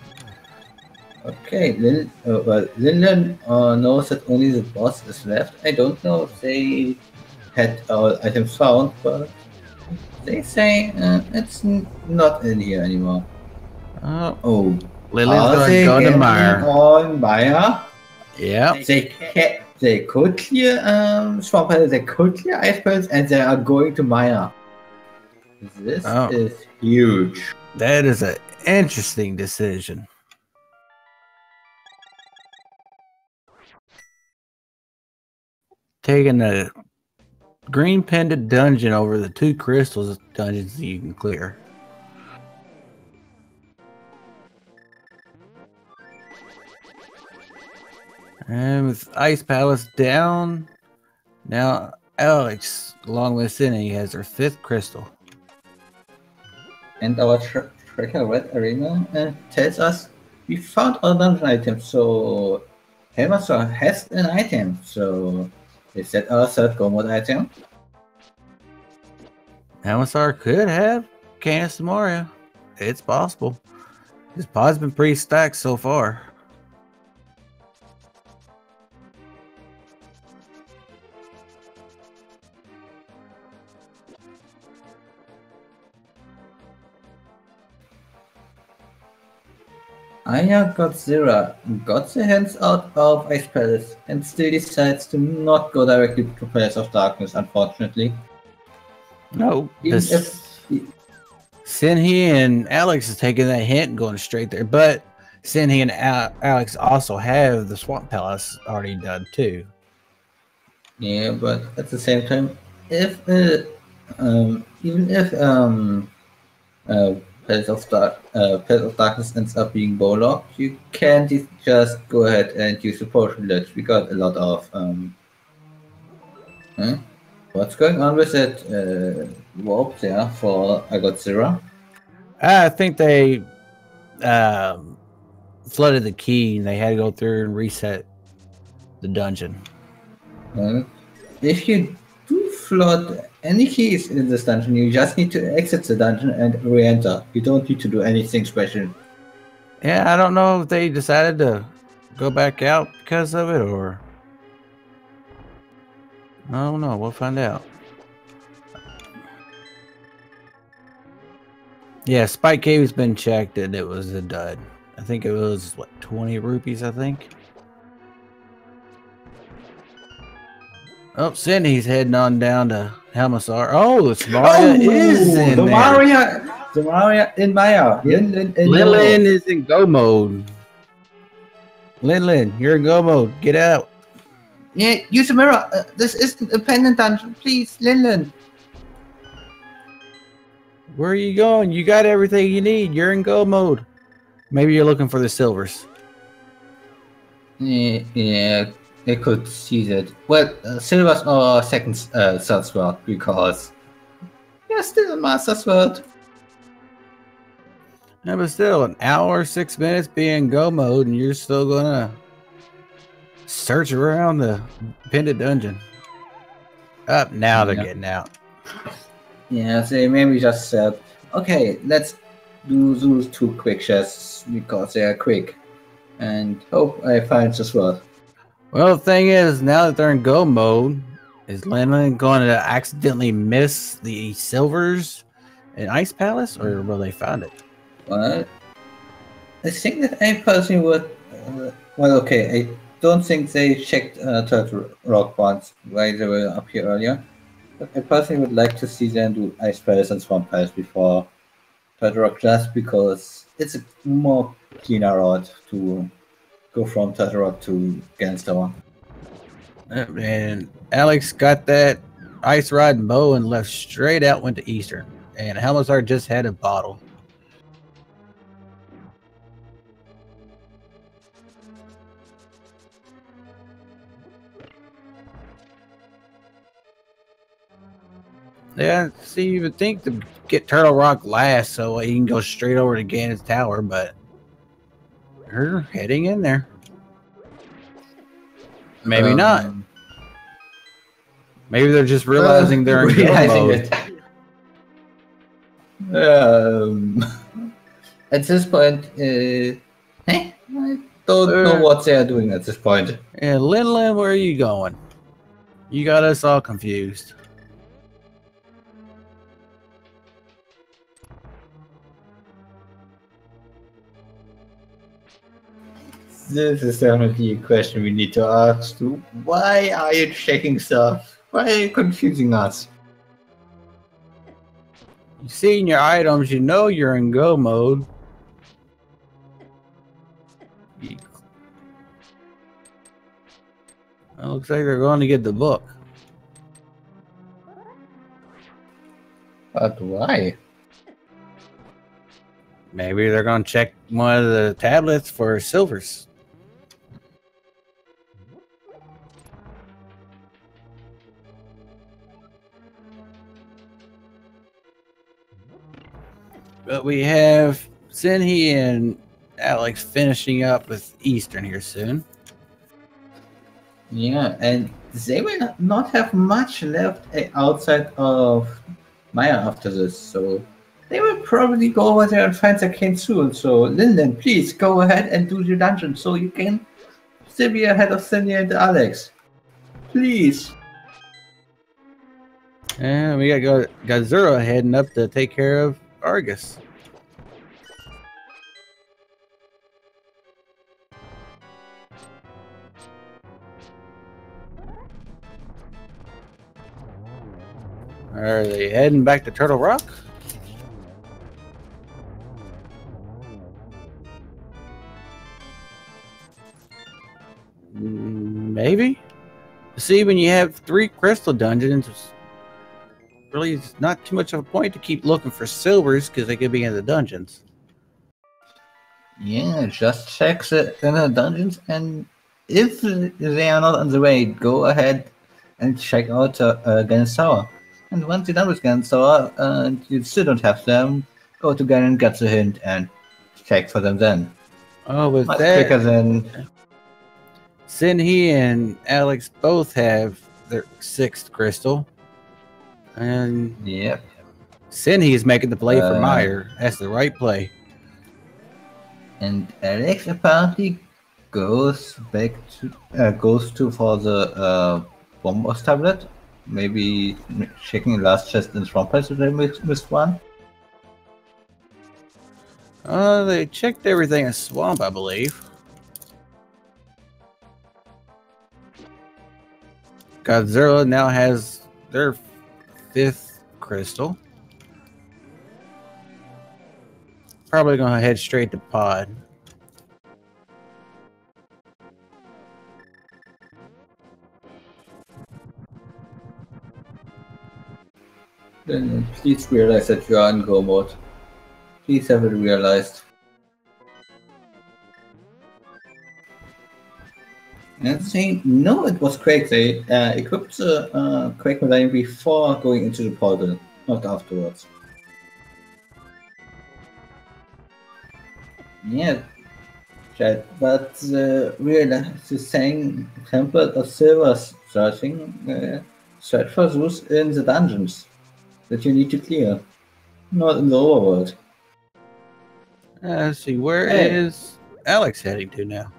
Okay, Linden knows that only the boss is left. I don't know if they had all items found, but they say it's not in here anymore. Oh, Lily's going to go to Meyer. On Meyer? Yeah. They could clear Swamp Palace, they could clear Ice Palace, and they are going to Meyer. This is huge. That is an interesting decision. Taking a green pendant dungeon over the two crystals dungeons that you can clear. And with Ice Palace down, now Alex, along with Cindy, has her 5th crystal. And our tracker Red Arena tells us we found our dungeon item, so Helmasaur has an item, so is that our 3rd go mode item? Helmasaur could have Canis Moria. It's possible. His pod's been pretty stacked so far. Aya Godzilla got their hands out of Ice Palace and still decides to not go directly to Palace of Darkness, unfortunately. No, Sinhi and Alex is taking that hint and going straight there, but Sinhi and Alex also have the Swamp Palace already done too. Yeah, but at the same time, if even if Pit of Darkness ends up being Bolok, you can't just go ahead and use the potion ledge. We got a lot of what's going on with that warp there for I got Zero? I think they flooded the key and they had to go through and reset the dungeon. If you do flood any keys in this dungeon, you just need to exit the dungeon and re-enter. You don't need to do anything special. Yeah, I don't know if they decided to go back out because of it or... I don't know. We'll find out. Yeah, Spike Cave has been checked and it was a dud. I think it was, what, 20 rupees, I think? Oh, Cindy's heading on down to Helmasar. Oh, Samaria is in there. Samaria in Maya. Lin is in go mode. Lin, you're in go mode. Get out. Yeah, use a mirror. This isn't a pendant dungeon. Please, Lin. Where are you going? You got everything you need. You're in go mode. Maybe you're looking for the silvers. Yeah, I could see that. Well, silvers or second third sword because you're still a master sword. Yeah, but still, an hour, 6 minutes being go mode, and you're still gonna search around the pendant dungeon. Up now, they're getting out. Yeah, they maybe just said, okay, let's do those 2 quick chests because they are quick, and hope I find the sword. Well, the thing is, now that they're in go mode, is Lin going to accidentally miss the silvers in Ice Palace, or will they find it? What? I think that I personally would. Well, okay, I don't think they checked Turtle Rock once while they were up here earlier. But I personally would like to see them do Ice Palace and Swamp Palace before Turtle Rock, just because it's a more cleaner route to go from Turtle Rock to Ganstower. And Alex got that ice rod and bow and left straight out, went to Eastern. And Helmazar just had a bottle. Yeah, see, you would think to get Turtle Rock last so he can go straight over to Ganon's Tower, but they're heading in there. Maybe not. Maybe they're just realizing they're in go mode. At this point, I don't know what they are doing at this point. Yeah, Lin, where are you going? You got us all confused. This is definitely a question we need to ask. Why are you checking stuff? Why are you confusing us? You see in your items, you know you're in go mode. It looks like they're going to get the book. But why? Maybe they're going to check one of the tablets for silvers. But we have Sinhi and Alex finishing up with Eastern here soon. Yeah, and they will not have much left outside of Maya after this, so they will probably go over there and find their king soon. So, Linden, please go ahead and do your dungeon so you can still be ahead of Cindy and Alex. Please. And we got Gazura heading up to take care of Argus. Are they heading back to Turtle Rock? Maybe. See, when you have 3 crystal dungeons, really is not too much of a point to keep looking for silvers because they could be in the dungeons. Yeah, just check the inner dungeons, and if they are not on the way, go ahead and check out Ganon's Tower. And once you're done with Ganon's Tower and you still don't have them, go to Ganon, get the hint, and check for them then. Oh, with Much that, quicker than... Sinhi and Alex both have their 6th crystal. And Yep. Sinhi is making the play for Meyer. That's the right play. And Alex apparently goes back to for the Bombos tablet. Maybe checking the last chest in front place if they missed one. They checked everything in Swamp, I believe. Godzilla now has their 5th crystal. Probably gonna head straight to Pod. Then please realize that you are in go mode. Please have it realized. And saying no, it was Quake. They equipped the Quake medallion before going into the portal, not afterwards. Yeah, Chad, but the saying temple of silver searching search for those in the dungeons that you need to clear, not in the overworld. Let's see, where Hey. is Alex heading to now?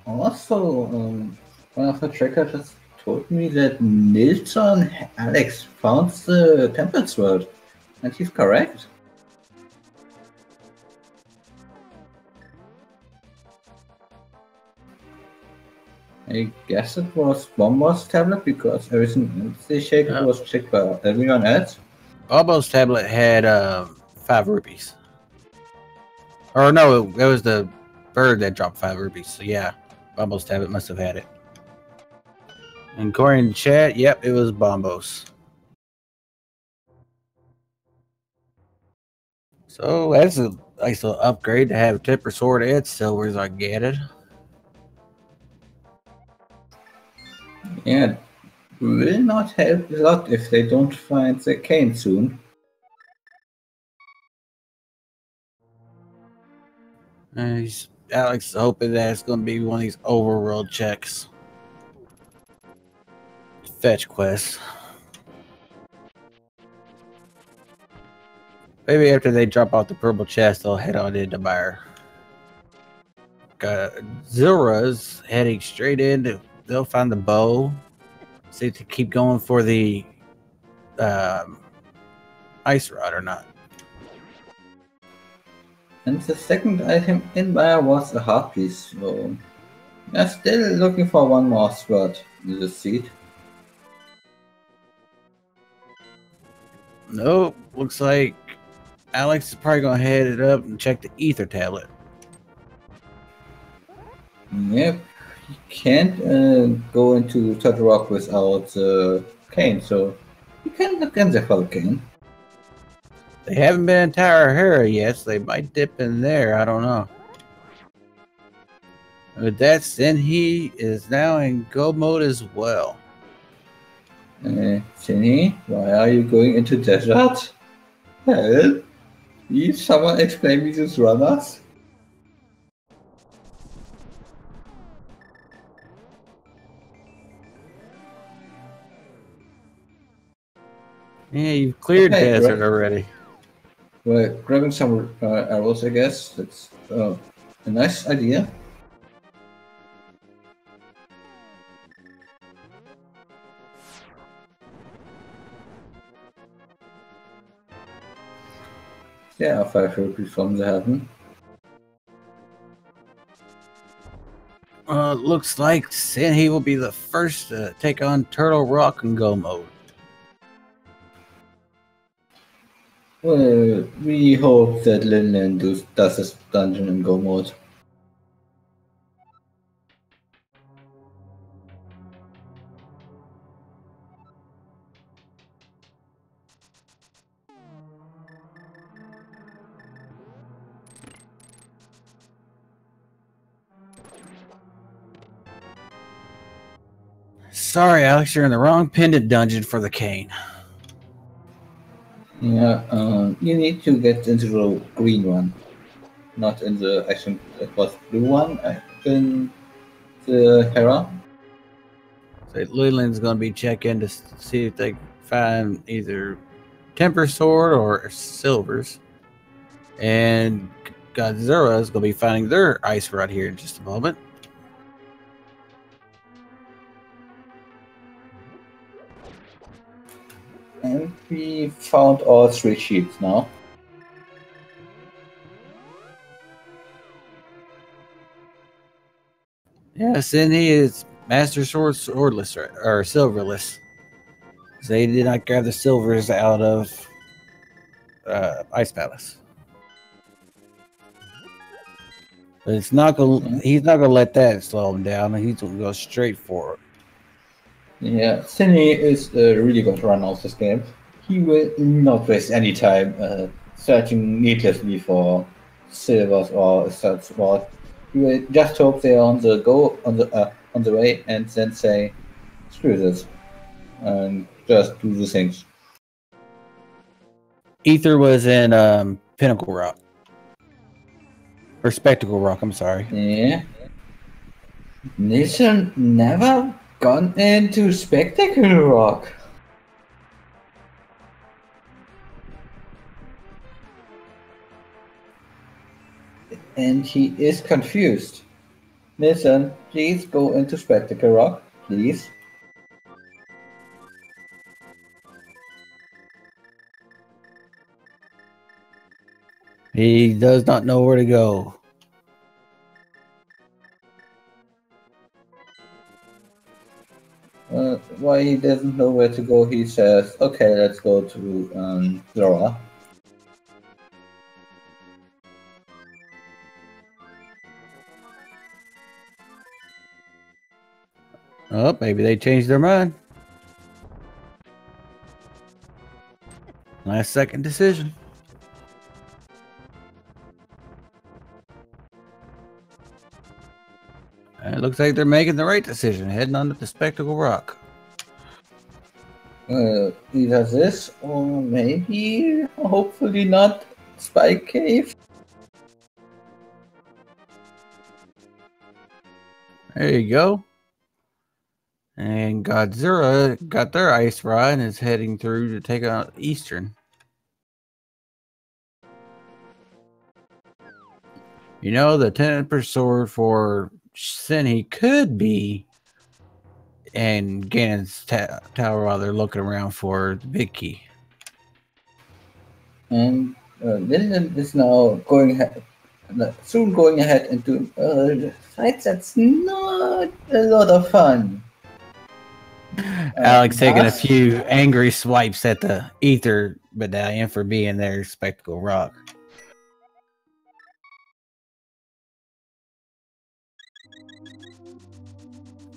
Also, one of the trackers just told me that Nilton Alex found the temple sword, and he's correct. I guess it was Bomber's tablet because everything else they checked was checked by everyone else. Bobo's tablet had 5 rupees. Or no, it was the bird that dropped 5 rupees. So yeah, Bobo's tablet must have had it. And according to chat, yep, it was Bombos. So that's a nice little upgrade to have Tipper Sword and Silvers, I get it. Yeah, will not help a lot if they don't find the cane soon. Alex is hoping that it's going to be one of these overworld checks. Fetch quests. Maybe after they drop off the purple chest, they'll head on into Meyer. Zilra's heading straight in. They'll find the bow. See to keep going for the ice rod or not. And the second item in Meyer was a heart piece, so I'm still looking for one more sword in the seat. Nope. Looks like Alex is probably going to head it up and check the ether tablet. Yep, you can't go into Turtle Rock without cane, so you can look in there for the cane. They haven't been in Tower Hera yet, so they might dip in there. I don't know. With that, Sinhi is now in go mode as well. Sinhi, why are you going into desert? Help! Please, someone explain me these runners. Yeah, you've cleared desert already. Well, grabbing some arrows, I guess. That's a nice idea. Yeah, 5 rupees from the heaven. Looks like Sinhi will be the first to take on Turtle Rock and go mode. Well, we hope that Linland does this dungeon in go mode. Sorry, Alex, you're in the wrong pendant dungeon for the cane. Yeah, you need to get into the green one, not in the, I think it was blue one, in the Hera. So Leland's going to be checking to see if they find either temper sword or silvers. And Godzilla is going to be finding their ice right here in just a moment. And we found all 3 sheets now. Yes, and he is Master Sword swordless or silverless. So they did not grab the silvers out of Ice Palace. But it's not going. He's not going to let that slow him down. He's going to go straight for it. Yeah, Cindy is a really good runner of this game. He will not waste any time searching needlessly for silvers or such what. He will just hope they're on the go on the way and then say, screw this, and just do the things. Ether was in Pinnacle Rock. Or Spectacle Rock, I'm sorry. Yeah. Nation never gone into Spectacle Rock. And he is confused. Listen, please go into Spectacle Rock, please. He does not know where to go. Why he doesn't know where to go, he says, okay, let's go to Zora. Oh, maybe they changed their mind. Last second decision. It looks like they're making the right decision, heading on to the Spectacle Rock. Either this or maybe, hopefully not, Spike Cave. There you go. And Godzilla got their ice rod and is heading through to take out Eastern. You know, the temper sword for Senhi could be in Ganon's tower while they're looking around for the big key. And Lillian is now soon going ahead into a fight that's not a lot of fun. Alex taking a few angry swipes at the Ether medallion for being their Spectacle Rock.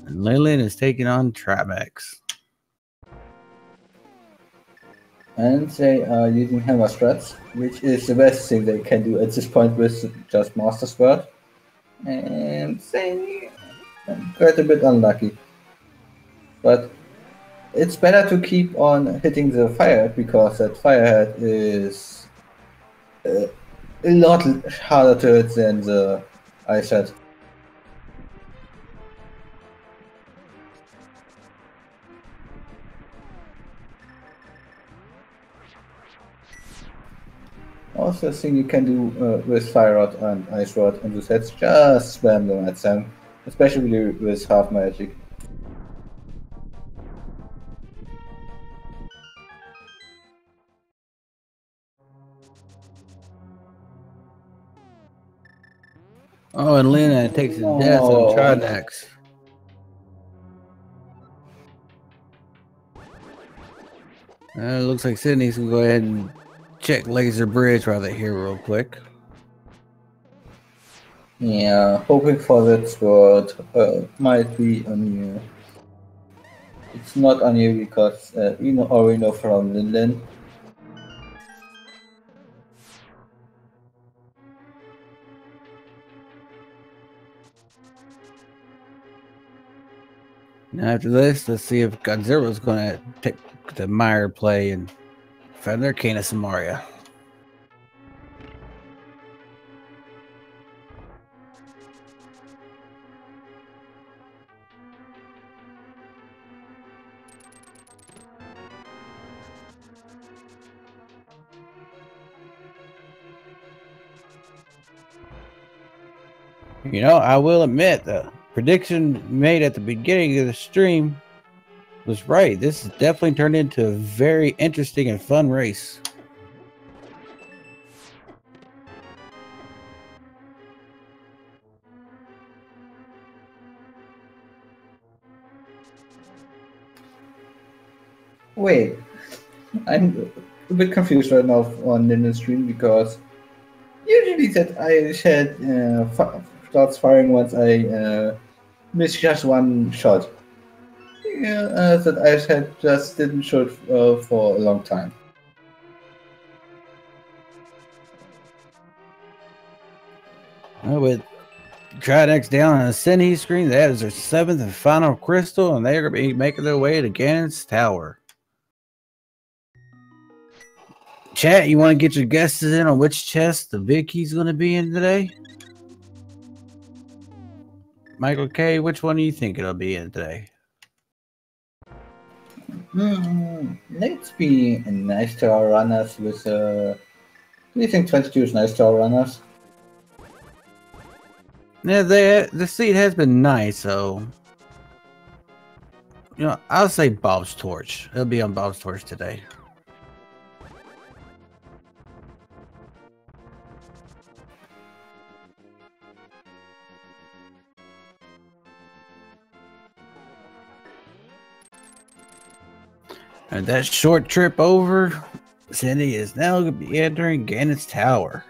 And Lillian is taking on Trimax. And they are using hammer strats, which is the best thing they can do at this point with just Master Sword. And they got a bit unlucky. But it's better to keep on hitting the firehead because that firehead is a lot harder to hit than the ice head. Also, a thing you can do with Fire Rod and Ice Rod and the sets, just spam them at them, especially with half magic. Oh, and Lena takes his death on Trimax. Looks like Sydney's gonna go ahead and check Laser Bridge while they're here real quick. Yeah, hoping for that sword might be on you. It's not on you because we already know from Linlin. Now after this, let's see if Godzilla's going to take the Meyer play and find their Canis and Maria. You know, I will admit the prediction made at the beginning of the stream was right. This has definitely turned into a very interesting and fun race. Wait, I'm a bit confused right now on the stream because usually that I had starts firing once I miss just one shot. Yeah, that I had just didn't shoot for a long time. Well, with Tridex down on the Cine screen, that is their 7th and final crystal, and they are going to be making their way to Ganon's Tower. Chat, you want to get your guesses in on which chest the big key's going to be in today? Michael K, which one do you think it'll be in today? Let's be nice to our runners with. Do you think 22 is nice to our runners? Yeah, the seat has been nice, so you know, I'll say Bob's Torch. It'll be on Bob's Torch today. And that short trip over, Cindy is now going to be entering Ganon's Tower.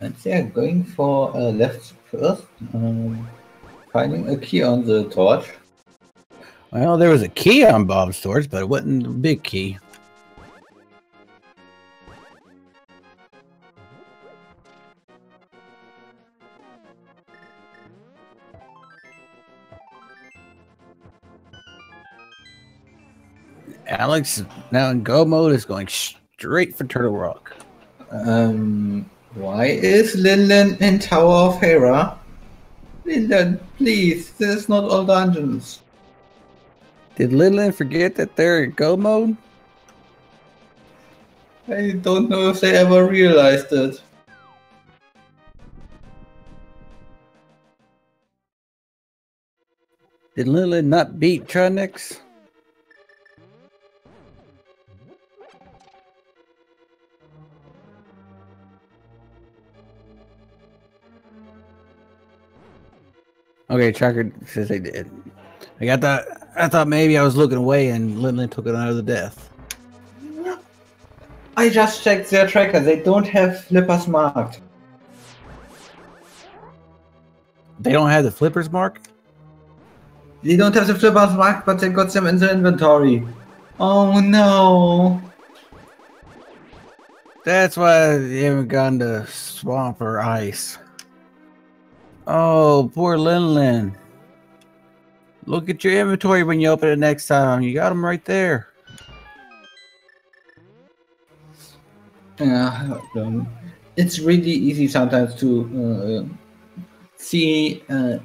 And they are going for left first, finding a key on the torch. Well, there was a key on Bob's Torch, but it wasn't a big key. Alex, now in go mode, is going straight for Turtle Rock. Why is Linlin in Tower of Hera? Linlin, please, this is not all dungeons. Did Linlin forget that they're in go mode? I don't know if they ever realized it. Did Linlin not beat Tronix? Okay, Tracker says they did. I thought maybe I was looking away and Linlin took it out of the death. I just checked their tracker. They don't have flippers marked. They don't have the flippers mark? They don't have the flippers marked, but they got them in the inventory. Oh no! That's why they haven't gone to swamp or ice. Oh, poor Linlin. Look at your inventory when you open it next time. You got them right there. It's really easy sometimes to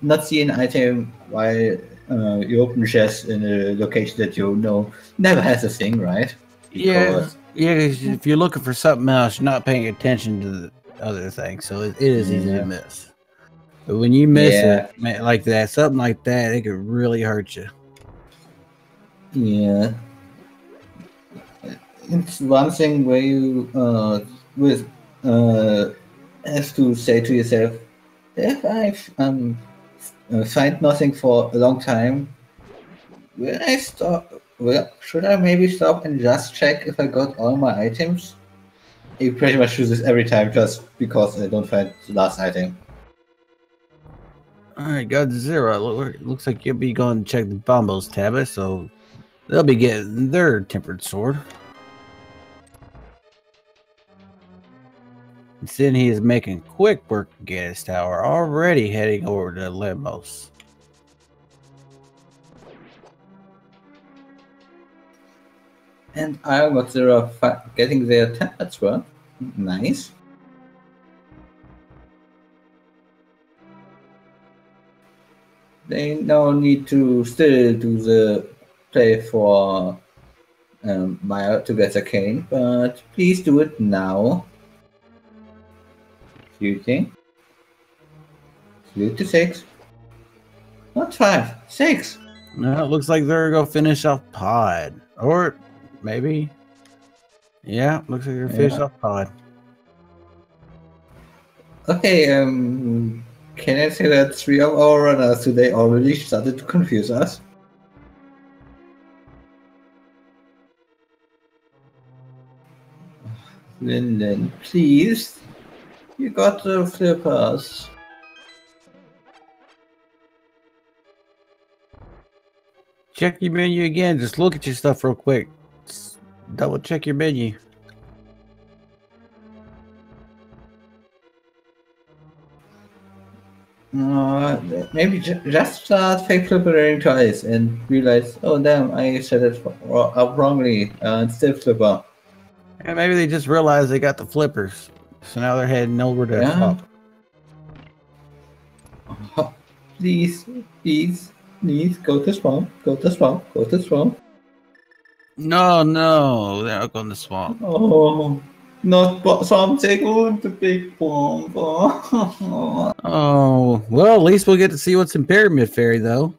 not see an item while you open chest in a location that you know never has a thing, right? Because yeah. If you're looking for something else, you're not paying attention to the other thing, so it is easy to miss. But when you miss it like that, something like that, it could really hurt you. Yeah. It's one thing where you have to say to yourself, if I find nothing for a long time, will I stop? Should I maybe stop and just check if I got all my items? I pretty much do this every time just because I don't find the last item. Alright, got 0. Looks like you'll be going to check the Bombo's tablet, so they'll be getting their tempered sword. And then he is making quick work to get his tower, already heading over to Lemos. And I got 0 getting their tempered sword. Nice. They now need to still do the play for Maya to get the cane, but please do it now. Shooting. 3 to 6. Not 5, 6. No, it looks like they're going to finish off Pod. Or maybe. Yeah, looks like they're going to finish off Pod. Okay, can I say that 3 of our runners today already started to confuse us? Linden, please. You got the flippers. Check your menu again. Just look at your stuff real quick. Just double check your menu. Maybe just start fake flippering twice and realize, oh damn, I set it up wrongly. Still flipper. And maybe they just realized they got the flippers. So now they're heading over to flop. Please, please, please, go to swamp, go to swamp, go to swamp. No, they're not going to swamp. Oh, not something on the big bomb. Oh, well, at least we'll get to see what's in Pyramid Fairy, though.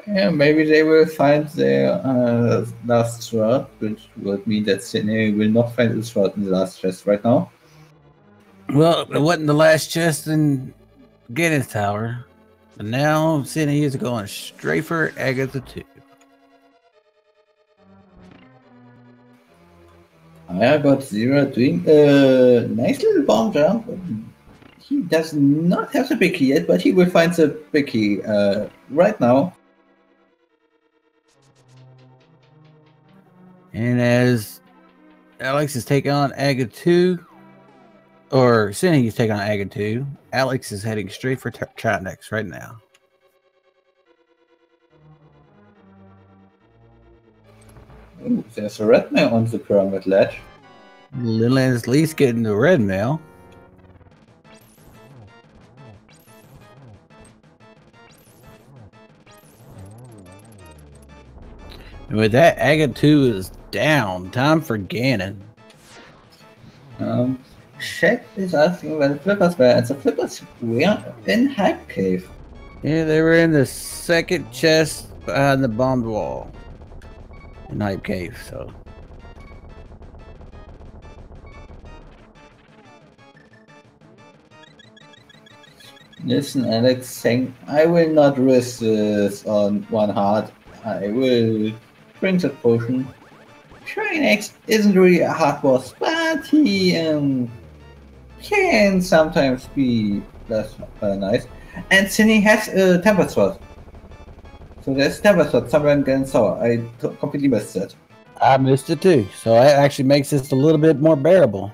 Yeah, maybe they will find their last sword, which would mean that Sydney will not find the sword in the last chest right now. Well, it wasn't the last chest in Guinness Tower. But now Sydney is going straight for Agatha 2. I got 0 doing a nice little bomb jump. He does not have the big key yet, but he will find the big key right now. And as Alex is taking on Aga 2, or Sydney is taking on Aga 2, Alex is heading straight for Chatnex right now. Ooh, there's a red mail on the pyramid ledge. Lillian is at least getting the red mail. And with that, Aga 2 is down. Time for Ganon. Shaq is asking where the flippers were, and the flippers were in Hype Cave. Yeah, they were in the second chest behind the bombed wall in Hype Cave, so. Listen, Alex, saying, I will not risk this on one heart. I will drink that potion. Trinex isn't really a hard boss, but he can sometimes be less nice. And Cindy has a temper sword. So there's temper sword somewhere in Gansaw. I completely missed it. I missed it too, so that actually makes this a little bit more bearable.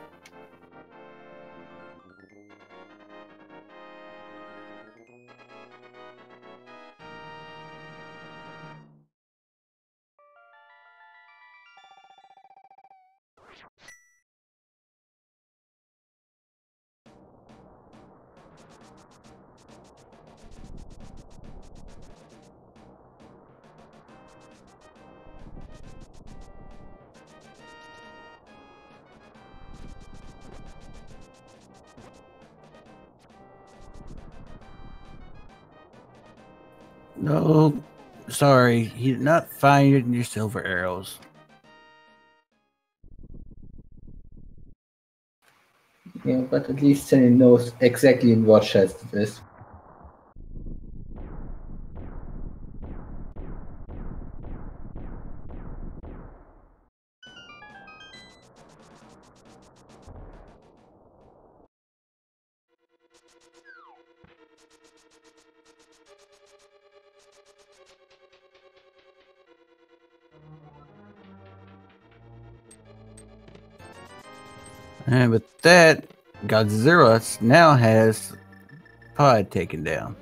No, sorry, he did not find your silver arrows. Yeah, but at least Cindy knows exactly in what chest it is. And with that, Godzilla now has Pod taken down.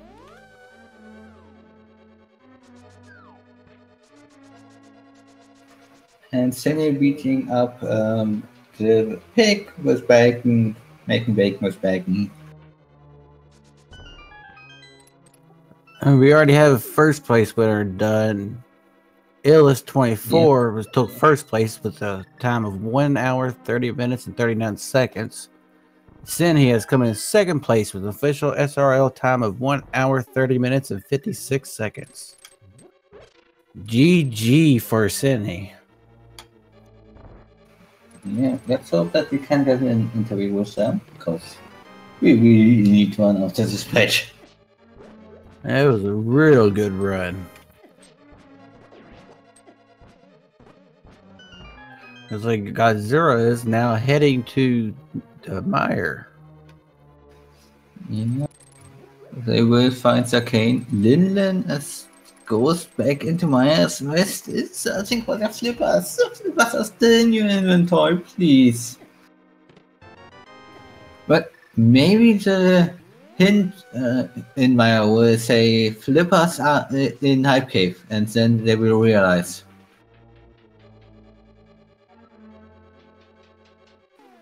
And Senny beating up the pig with bacon, making bacon with bacon. And we already have a first place winner done. Illus24 was took first place with a time of 1 hour, 30 minutes, and 39 seconds. Senhi has come in second place with an official SRL time of 1 hour, 30 minutes, and 56 seconds. GG for Senhi. Yeah, let's hope that we can get an interview with them, because we really need one after this match. That was a real good run. It's like Godzilla is now heading to Meyer. Yeah. They will find Sakane. Linlen goes back into Meyer's West is searching for their flippers. The flippers are still in your inventory, please. But maybe the hint in Meyer will say flippers are in Hype Cave, and then they will realize.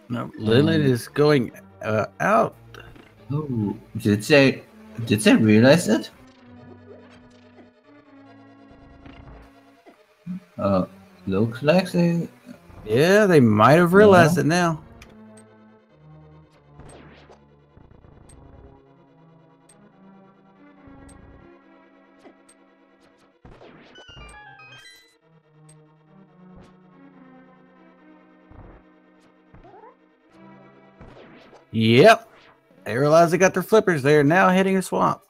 No, Lilith is going out. Oh, did they realize it? Looks like they. Yeah, they might have realized it now. Yep. They realize they got their flippers. They are now hitting a swamp.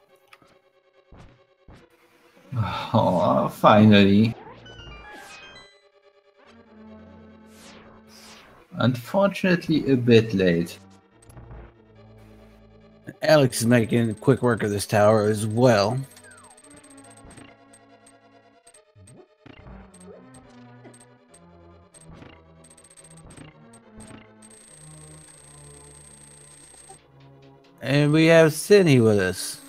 Oh, finally. Unfortunately, a bit late. Alex is making quick work of this tower as well. And we have Sydney with us.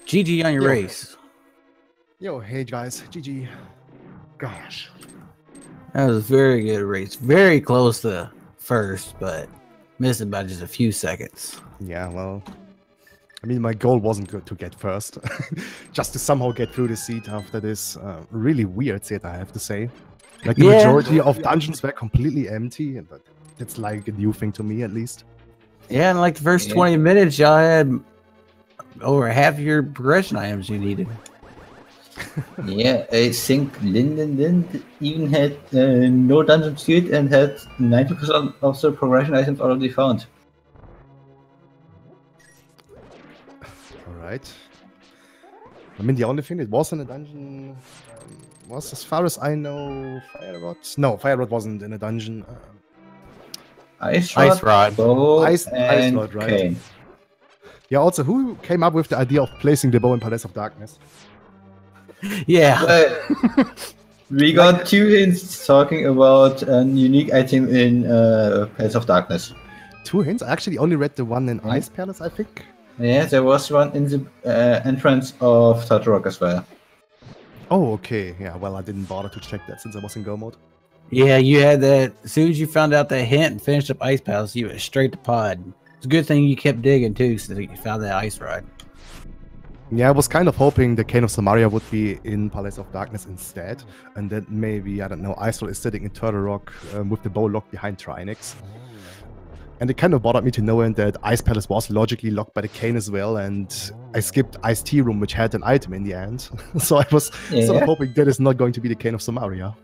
GG on your race. Yo, hey guys, GG. Gosh. That was a very good race. Very close to first, but missed it by just a few seconds. Yeah, well, I mean, my goal wasn't good to get first. Just to somehow get through the seat after this really weird set, I have to say. Like, the majority of dungeons were completely empty, but it's like a new thing to me, at least. Yeah, and like the first 20 minutes, y'all had over half your progression items you needed. Yeah, I think Linden even had no dungeon suit and had 90% of the progression items already found. Alright. I mean, the only thing that was in a dungeon was, as far as I know, Fire Rod. No, Fire Rod wasn't in a dungeon. Ice Rod. Bow, Ice and Rod, right? Cane. Yeah, also, who came up with the idea of placing the bow in Palace of Darkness? Yeah. We got 2 hints talking about a unique item in Palace of Darkness. 2 hints? I actually only read the one in Ice Palace, I think. Yeah, there was one in the entrance of Turtle Rock as well. Oh, okay. Yeah, well, I didn't bother to check that since I was in Go mode. Yeah, you had that. As soon as you found out that hint and finished up Ice Palace, you went straight to Pod. It's a good thing you kept digging too, so that you found that Ice Rod. Yeah, I was kind of hoping the Cane of Samaria would be in Palace of Darkness instead, and that maybe, I don't know, Ice Rod is sitting in Turtle Rock with the bow locked behind Trinix. And it kind of bothered me to know that Ice Palace was logically locked by the Cane as well, and I skipped Ice Tea Room, which had an item in the end. So I was sort of hoping that is not going to be the Cane of Samaria.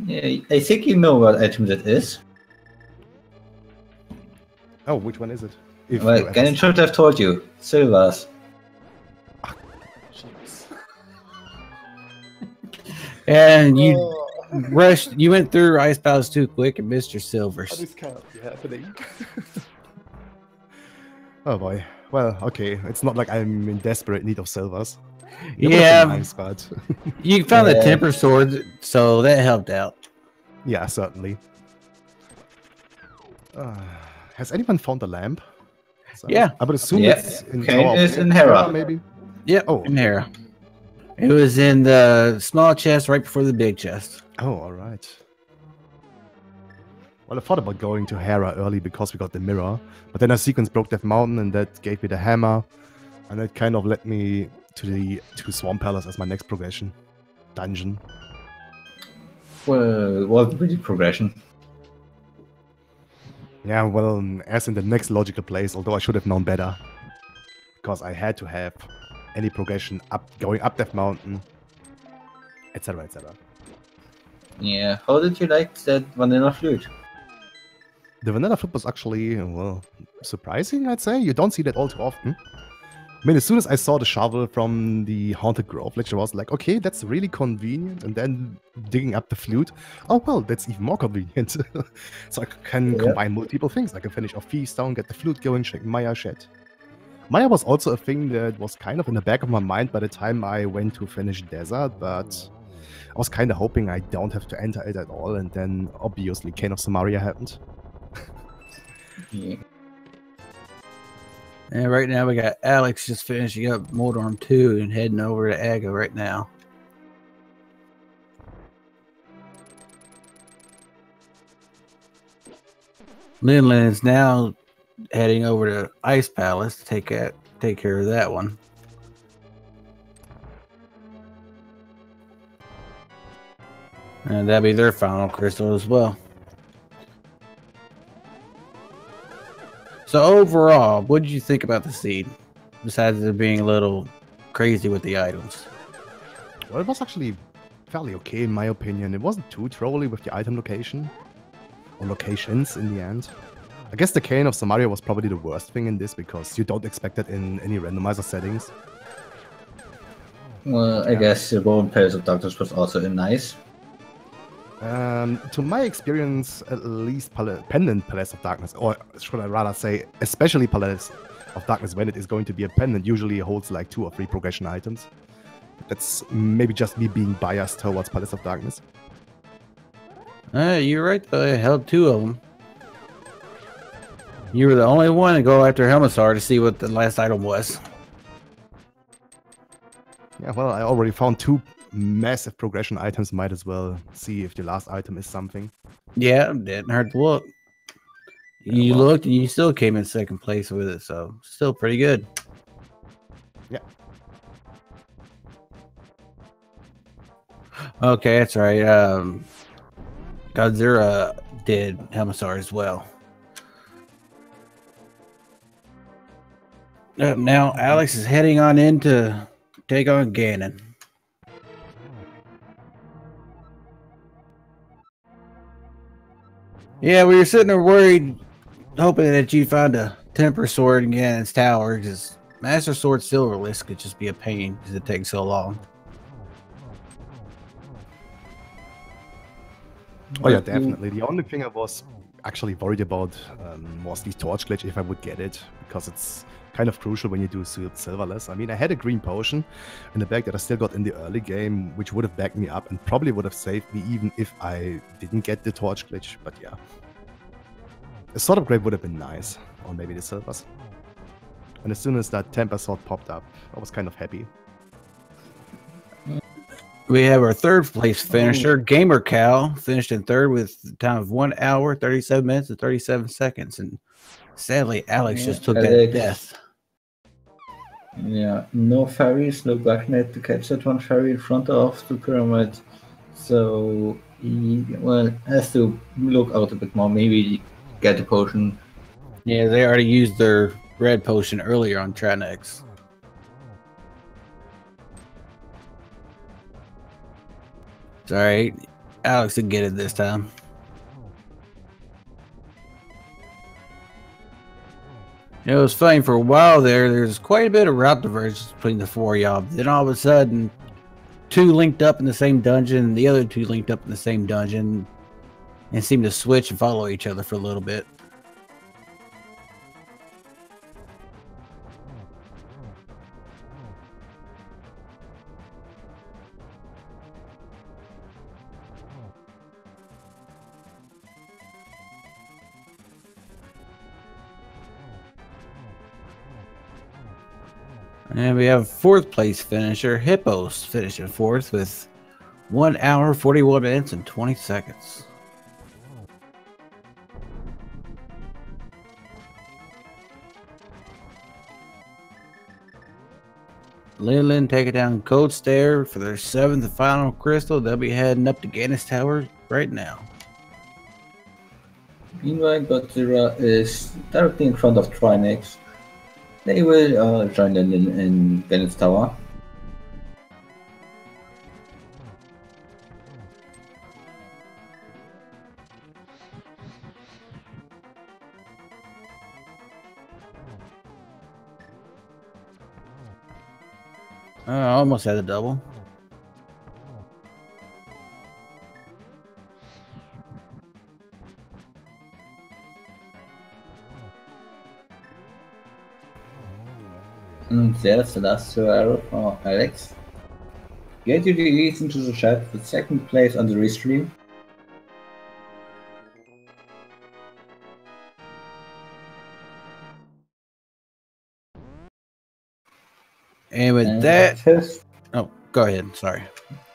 Yeah, I think you know what item that is. Oh, which one is it? Well, Ganon should have told you. Silvers. And you rushed. You went through Ice Palace too quick and missed your silvers. This can't be happening. Oh boy. Well, okay. It's not like I'm in desperate need of silvers. Yeah, nice, but you found the temper sword, so that helped out. Yeah, certainly. Has anyone found the lamp? So Yeah. I would assume Yeah. it's in Kane Tower of is in Hera. maybe. Yep. Oh. In Hera. It was in the small chest right before the big chest. Oh, all right. Well, I thought about going to Hera early because we got the mirror, but then a sequence broke Death Mountain, and that gave me the hammer, and that kind of led me to Swarm Palace as my next progression dungeon. Well, what would be the progression? Yeah, well, as in the next logical place, although I should have known better, because I had to have any progression going up Death Mountain, etc., etc. Yeah, how did you like that vanilla flute? The vanilla flip was actually, well, surprising, I'd say. You don't see that all too often. I mean, as soon as I saw the shovel from the Haunted Grove lecture, I was like, okay, that's really convenient. And then digging up the flute, oh, well, that's even more convenient. So I can combine multiple things. I can finish off Feast Down, get the flute going, check Maya shed. Maya was also a thing that was kind of in the back of my mind by the time I went to finish Desert, but I was kind of hoping I don't have to enter it at all. And then, obviously, Cane of Samaria happened. Yeah. And right now we got Alex just finishing up Moldorm 2 and heading over to Aga right now. Linlin is now heading over to Ice Palace to take care of that one. And that'll be their final crystal as well. So overall, what did you think about the seed? Besides it being a little crazy with the items. Well, it was actually fairly okay in my opinion. It wasn't too trolly with the item location. Or locations in the end. I guess the Cane of Samaria was probably the worst thing in this because you don't expect it in any randomizer settings. Well, I guess the Roman Palace of Darkness was also nice. To my experience, at least Pendant Palace of Darkness, or should I rather say, especially Palace of Darkness, when it is going to be a pendant, usually holds like 2 or 3 progression items. That's maybe just me being biased towards Palace of Darkness. You're right, though. I held 2 of them. You were the only one to go after Helmisar to see what the last item was. Yeah, well, I already found 2 massive progression items. Might as well see if the last item is something. Yeah, didn't hurt to look. You looked and you still came in second place with it, so still pretty good. Yeah. Okay, that's right. Godzilla did Helmisar as well. Now Alex is heading on in to take on Ganon. Yeah, we were sitting there worried, hoping that you'd find a Temper Sword in Ganon's tower, because Master Sword Silverless could just be a pain because it takes so long. Oh yeah, definitely. The only thing I was actually worried about was the torch glitch, if I would get it, because it's kind of crucial when you do Silverless. I mean, I had a green potion in the bag that I still got in the early game, which would have backed me up and probably would have saved me even if I didn't get the torch glitch, but yeah. A Sword of Grave would have been nice, or maybe the Silvers. And as soon as that Temper Sword popped up, I was kind of happy. We have our 3rd place finisher, Gamer Cow, finished in 3rd with a time of 1 hour, 37 minutes, and 37 seconds. And sadly, Alex just took that death. Yeah, no fairies, no Black Knight to catch that one fairy in front of the pyramid. So he, well, has to look out a bit more, maybe get a potion. Yeah, they already used their red potion earlier on Tranex. It's alright. Alex will get it this time. It was funny for a while there's quite a bit of route divergence between the 4 of y'all. Then all of a sudden, 2 linked up in the same dungeon, and the other 2 linked up in the same dungeon, and seemed to switch and follow each other for a little bit. And we have fourth place finisher, Hippos, finishing fourth with 1 hour, 41 minutes, and 20 seconds. Leland taking down Cold Stare for their 7th and final crystal. They'll be heading up to Gannis Tower right now. Meanwhile, Godzilla is directly in front of Trinex. They will join them in Gannis Tower. Almost had a double. And there's the last arrow for Alex. Get you the leads into the chat with 2nd place on the restream. And with that, oh, go ahead. Sorry.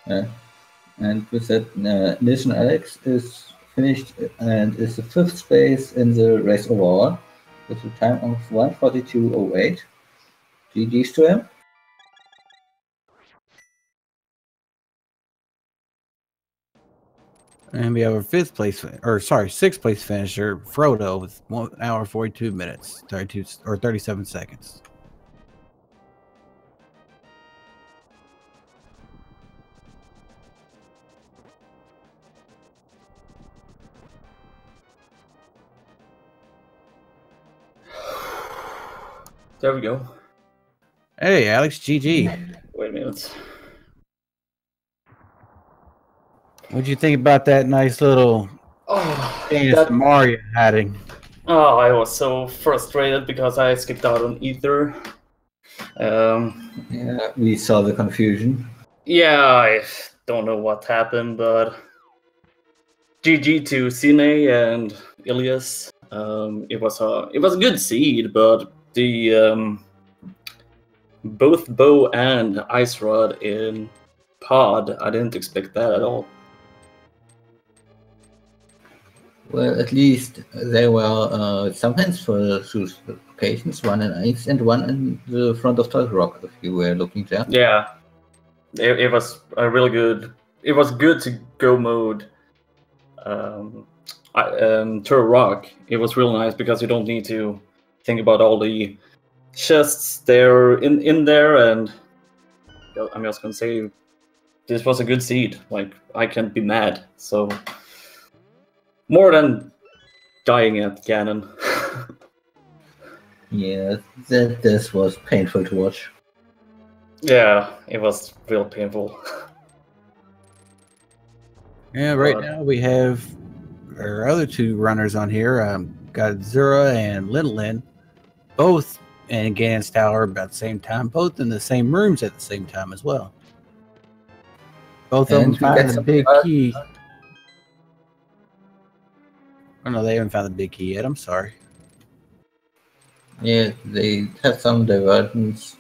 And with that, Nation Alex is finished and is the 5th space in the race overall with a time of 1:42.08. GG's to him. And we have our 6th place finisher, Frodo, with 1 hour, 42 minutes, 37 seconds. There we go. Hey, Alex, GG. Wait a minute. What'd you think about that nice little dance Mario hiding? Oh, I was so frustrated because I skipped out on Ether. Yeah, we saw the confusion. Yeah, I don't know what happened, but GG to Cine and Ilias. It was a good seed, but the both Bow and Ice Rod in Pod, I didn't expect that at all. Well, at least there were sometimes for two locations, one in Ice and one in the front of Turtle Rock, if you were looking there. Yeah, it was a really good. It was good to go mode. Turtle Rock. It was real nice because you don't need to think about all the chests there in there, and I'm just gonna say this was a good seed. Like, I can't be mad. So more than dying at Ganon. Yeah, this was painful to watch. Yeah, it was real painful. Yeah, right now we have our other two runners on here, Godzilla and Lin, both in Gannis Tower about the same time, both in the same rooms at the same time as well. Both of them found the big key. Oh no, they haven't found the big key yet. I'm sorry. Yeah, they have some divergence.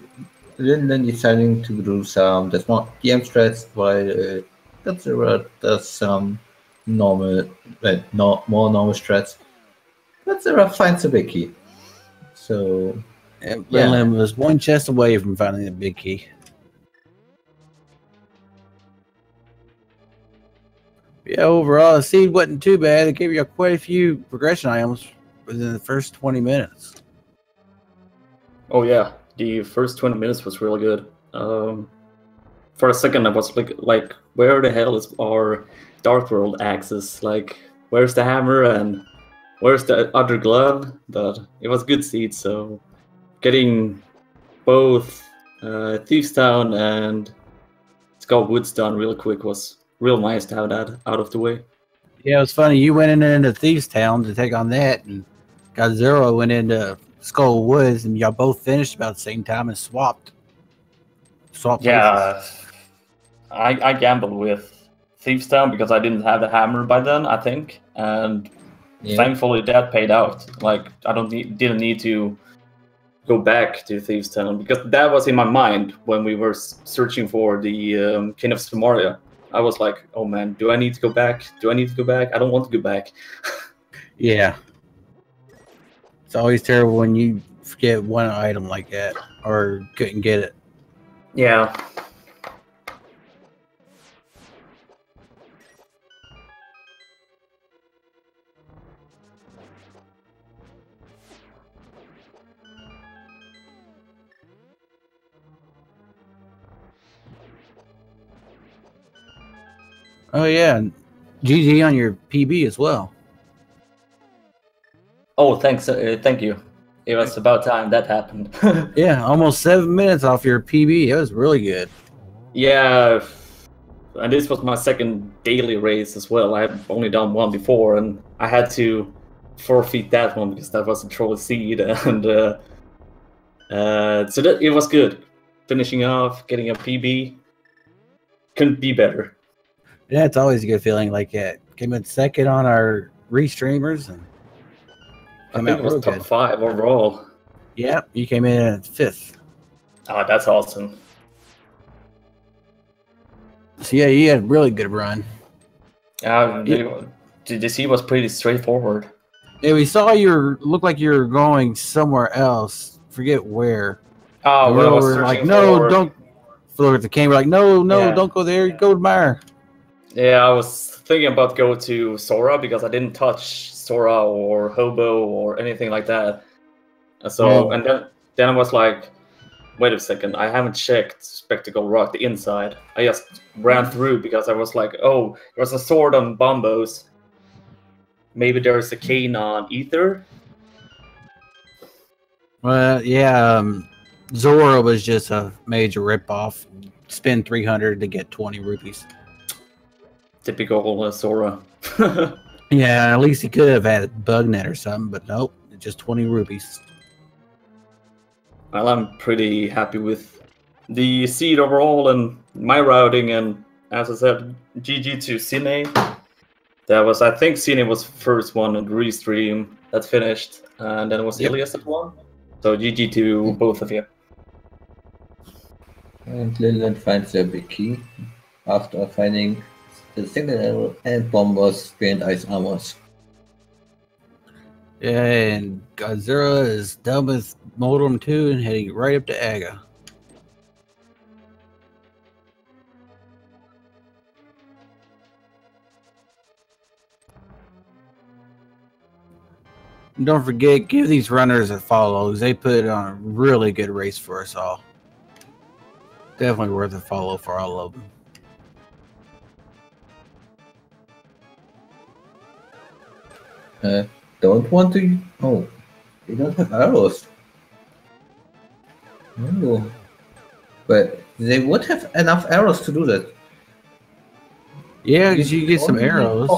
Lin deciding to do some small DM strats, while Godzilla does some normal, more normal strats. Godzilla finds the big key. So, Lin was one chest away from finding the big key. Yeah, overall, the seed wasn't too bad. It gave you quite a few progression items within the first 20 minutes. Oh yeah, the first 20 minutes was really good. For a second, I was like, where the hell is our Dark World axis? Like, where's the hammer and where's the other glove? But it was good seed, so getting both Thieves Town and Skull Woods done real quick was real nice to have that out of the way. Yeah, it was funny. You went into Thieves Town to take on that, and Godzilla went into Skull Woods, and y'all both finished about the same time and swapped yeah, places. I gambled with Thieves Town because I didn't have the hammer by then, I think, and thankfully that paid out. Like, I didn't need to go back to Thieves Town, because that was in my mind when we were searching for the King of Samaria. I was like, oh man, do I need to go back? Do I need to go back? I don't want to go back. Yeah. It's always terrible when you forget one item like that or couldn't get it. Yeah. Oh yeah, GG on your PB as well. Oh, thanks. Thank you. It was about time that happened. Yeah, almost 7 minutes off your PB. It was really good. Yeah, and this was my second daily race as well. I had only done one before, and I had to forfeit that one because that was a troll seed, and so that it was good. Finishing off, getting a PB, couldn't be better. Yeah, it's always a good feeling like that. Came in second on our restreamers and I came think out it was real top good. 5 overall. Yeah, you came in at 5th. Oh, that's awesome. So yeah, you had a really good run. The sea was pretty straightforward. Yeah, we saw you look like you were going somewhere else. Forget where. Oh, And well, I was we're searching like, no, for... don't. Look at the camera, like, no, Yeah. don't go there. Go to Meyer. Yeah, I was thinking about go to Sora because I didn't touch Sora or Hobo or anything like that. So, Yeah. and then I was like, wait a second, I haven't checked Spectacle Rock, the inside. I just ran through because I was like, oh, there's a sword on Bombos. Maybe there's a cane on Ether. Well, yeah, Zora was just a major ripoff. Spend 300 to get 20 rupees. Typical Sora. Yeah, at least he could have had bug net or something, but nope, just 20 rupees. Well, I'm pretty happy with the seed overall and my routing, and as I said, GG to Cine. That was, I think Cine was first one in the restream that finished, and then it was Ilias that won. So GG to both of you. And Lilian finds the big key after finding the single arrow and Bombers behind ice armors. Yeah, and Godzilla is done with Moldrum 2 and heading right up to Aga. And don't forget, give these runners a follow, because they put on a really good race for us all. Definitely worth a follow for all of them. Don't want to... Oh, they don't have arrows. Oh. But they would have enough arrows to do that. Yeah, because you get some arrows.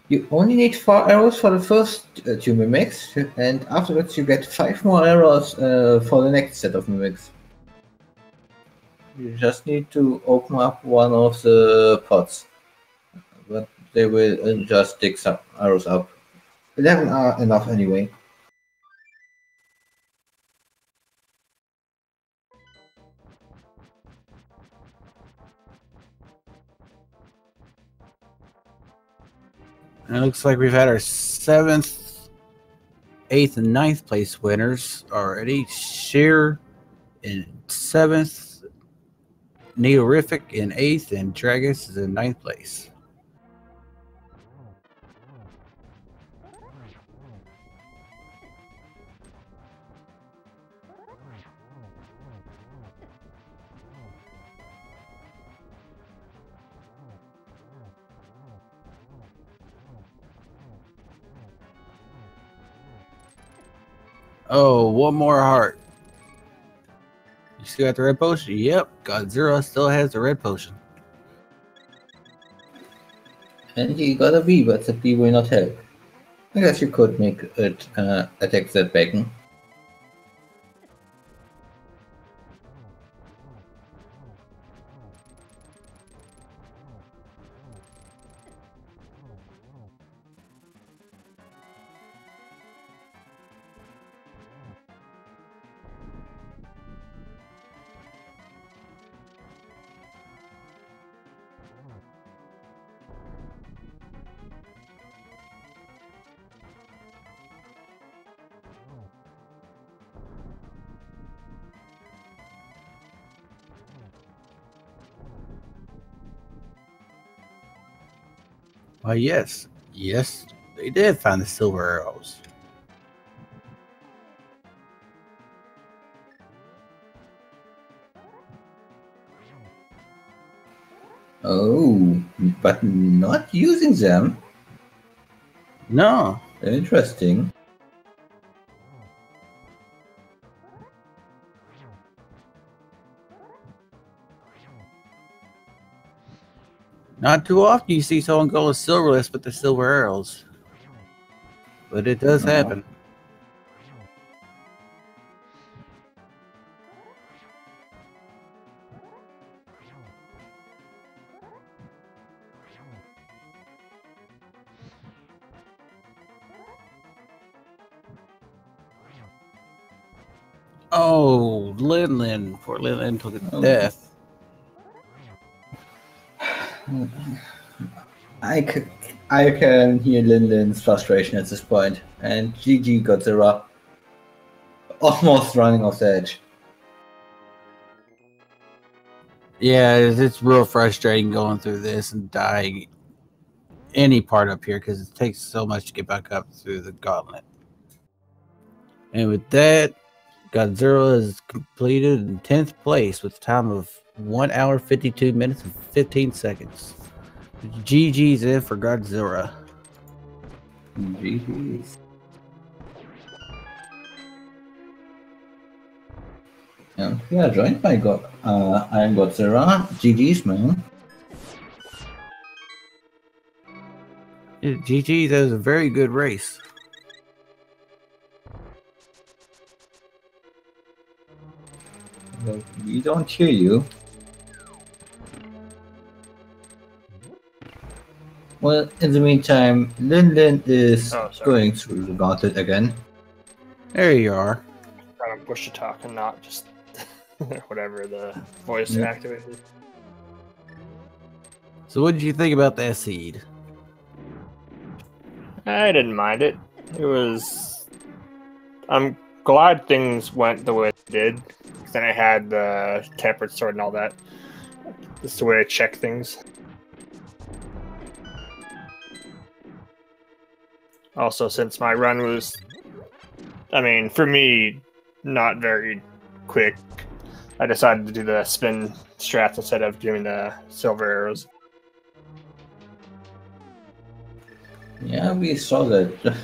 You only need 4 arrows for the first 2 mimics, and afterwards you get 5 more arrows for the next set of mimics. You just need to open up one of the pots, but they will just dig some arrows up. 11 are enough anyway. And it looks like we've had our 7th, 8th, and 9th place winners already. Sheer in 7th, Neorific in 8th, and Dragus is in 9th place. Oh, one more heart. You still got the red potion? Yep, Godzilla still has the red potion. And you got a B, but the B will not help. I guess you could make it attack that beacon. Why, yes. Yes, they did find the silver arrows. Oh, but not using them. No. Interesting. Not too often you see someone go with silverless with the silver arrows. But it does happen. Oh, Lin. Poor Lin took a death. I can hear Lin's frustration at this point, and GG Godzilla almost running off the edge. Yeah, it's real frustrating going through this and dying any part up here because it takes so much to get back up through the gauntlet. And with that, Godzilla is completed in 10th place with a time of 1 hour, 52 minutes, and 15 seconds. GG's in for Godzilla. GG's. And we are joined by Iron Godzilla. GG's, man. Yeah, GG's has a very good race. We don't hear you. Well, in the meantime, Lin is going through the gauntlet again. There you are. Trying to push to talk and not just whatever the voice activated. So what did you think about that seed? I didn't mind it. It was... I'm glad things went the way it did. Then I had the tempered sword and all that. It's the way I check things. Also, since my run was, I mean, for me, not very quick, I decided to do the spin strats instead of doing the silver arrows. Yeah, we saw that.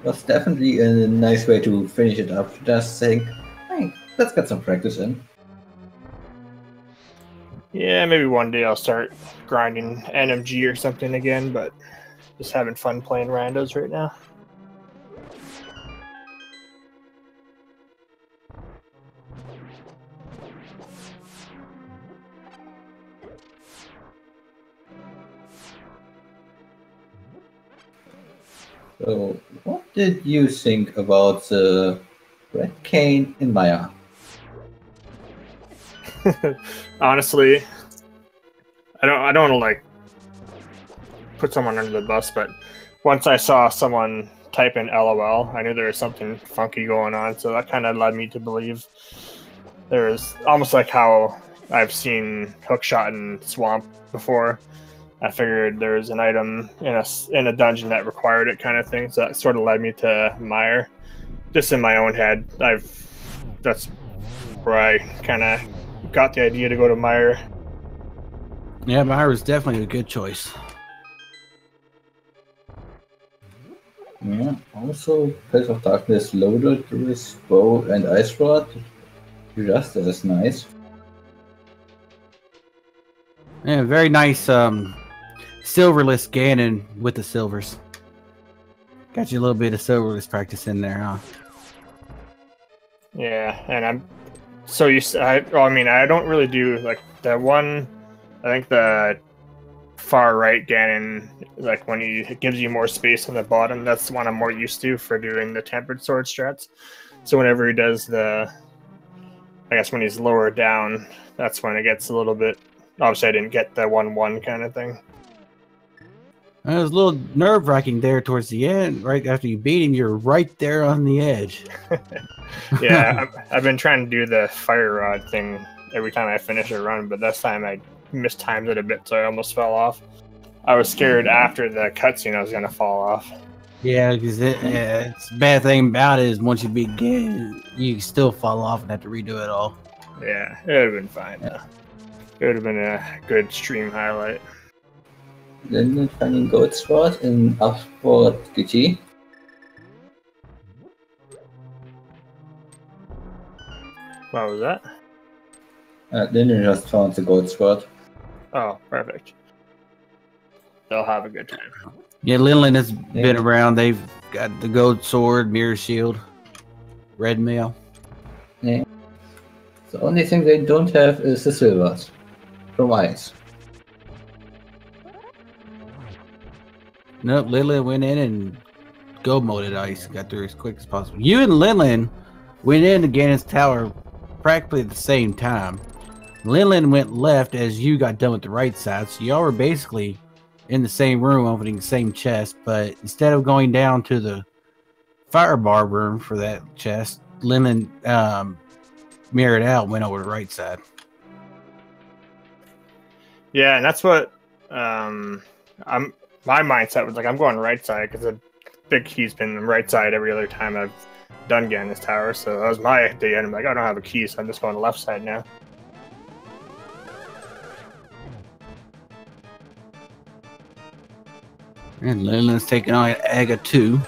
Was definitely a nice way to finish it up. Just saying, hey, let's get some practice in. Yeah, maybe one day I'll start grinding NMG or something again, but just having fun playing randos right now. So, what did you think about the Red Cane in Maya? Honestly, I don't want to like put someone under the bus, but once I saw someone type in LOL, I knew there was something funky going on, so that kind of led me to believe there was almost like how I've seen Hookshot in Swamp before. I figured there was an item in a dungeon that required it, kind of thing. So that sort of led me to Mire. Just in my own head, that's where I kind of got the idea to go to Mire. Yeah, Mire was definitely a good choice. Yeah, also Place of Darkness loaded with bow and ice rod, just as nice. Yeah, very nice silverless Ganon with the silvers. Got you a little bit of silverless practice in there, huh? Yeah, and I'm so used to, I mean, I don't really do like the one, I think the far right Ganon, like when it gives you more space on the bottom, that's the one I'm more used to for doing the tempered sword strats. So whenever he does the, I guess when he's lower down, that's when it gets a little bit, obviously I didn't get the 1-1 kind of thing. It was a little nerve-wracking there towards the end. Right after you beat him, you're right there on the edge. Yeah, I've been trying to do the fire rod thing every time I finish a run, but this time I mistimed it a bit, so I almost fell off. I was scared after the cutscene I was gonna fall off. Yeah, because it's the bad thing about it is once you beat Ganon, you can still fall off and have to redo it all. Yeah, it would have been fine though. It would have been a good stream highlight. Then finding Gold Sword in Oxford GT. What was that? Then you just found the Gold Sword. Oh, perfect. They'll have a good time. Yeah, Linland has been around. They've got the gold sword, mirror shield, red mail. Yeah. The only thing they don't have is the silvers from Ice. Nope, Linland went in and gold moded ice, got through as quick as possible. You and Linland went into Ganon's tower practically at the same time. Linland went left as you got done with the right side, so y'all were basically in the same room opening the same chest, but instead of going down to the firebar room for that chest, Linland mirrored out, went over the right side. Yeah, and that's what my mindset was like. I'm going right side because the big key's been right side every other time I've done Ganon's tower, so that was my idea. And I'm like, I don't have a key, so I'm just going left side now. And Linland's taking on Aga 2.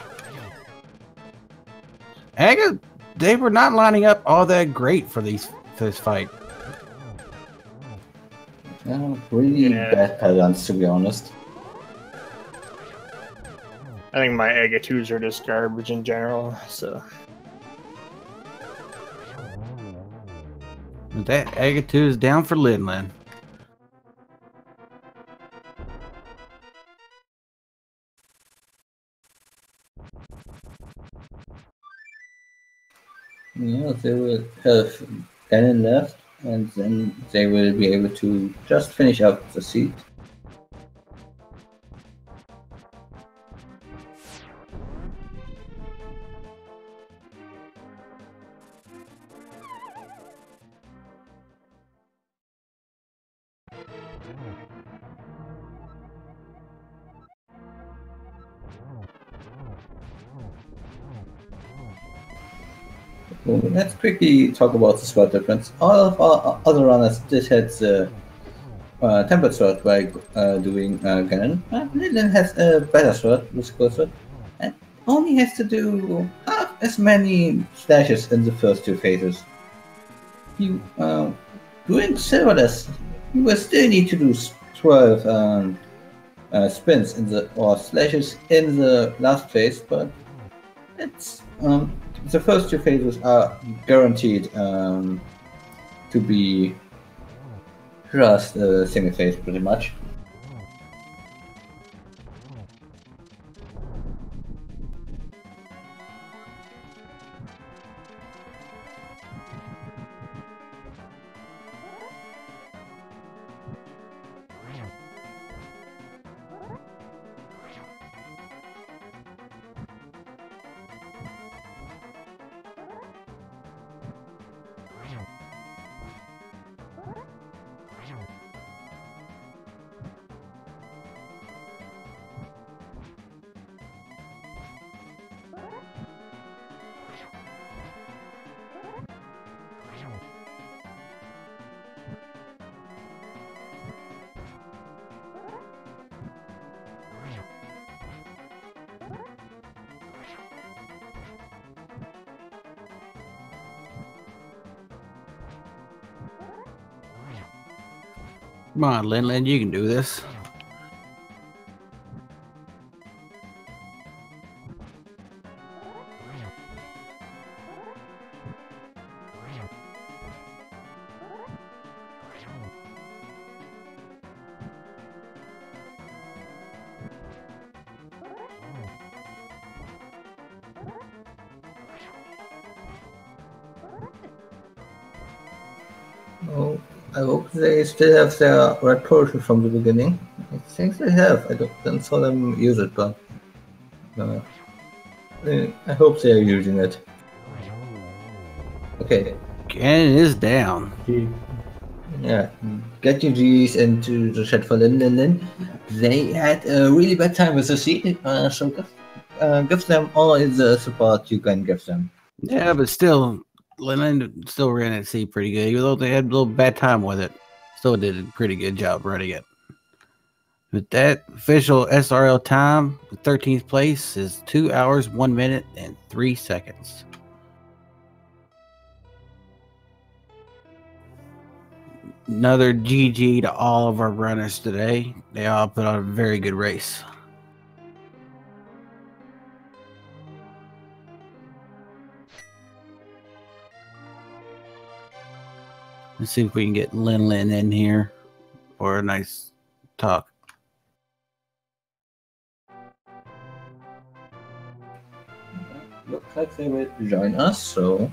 Aga, they were not lining up all that great for this fight. Really bad patterns, to be honest. I think my Aga 2s are just garbage in general, so. That Aga 2 is down for Linland. Yeah, they will have Ganon left, and then they will be able to just finish up the seed. So let's quickly talk about the sword difference. All of our other runners did have the tempered sword by doing Ganon. Linland has a better sword with gold sword, and only has to do half as many slashes in the first two phases. You doing silverless, you will still need to do 12 spins in or slashes in the last phase, but it's the first two phases are guaranteed to be just a single phase, pretty much. Come on, Linland, you can do this. Oh, I hope they still have their red potion from the beginning. I think they have. I don't saw them use it, but I hope they are using it. Okay. Ganon is down. Yeah, get your G's into the chat for Lin. They had a really bad time with the seed, so give them all the support you can give them. Yeah, but still, Lennon still ran at sea pretty good, even though they had a little bad time with it. Still did a pretty good job running it. With that, official SRL time, the 13th place is 2 hours, 1 minute, and 3 seconds. Another GG to all of our runners today. They all put on a very good race. Let's see if we can get Lin in here for a nice talk. Looks like they will join us, so...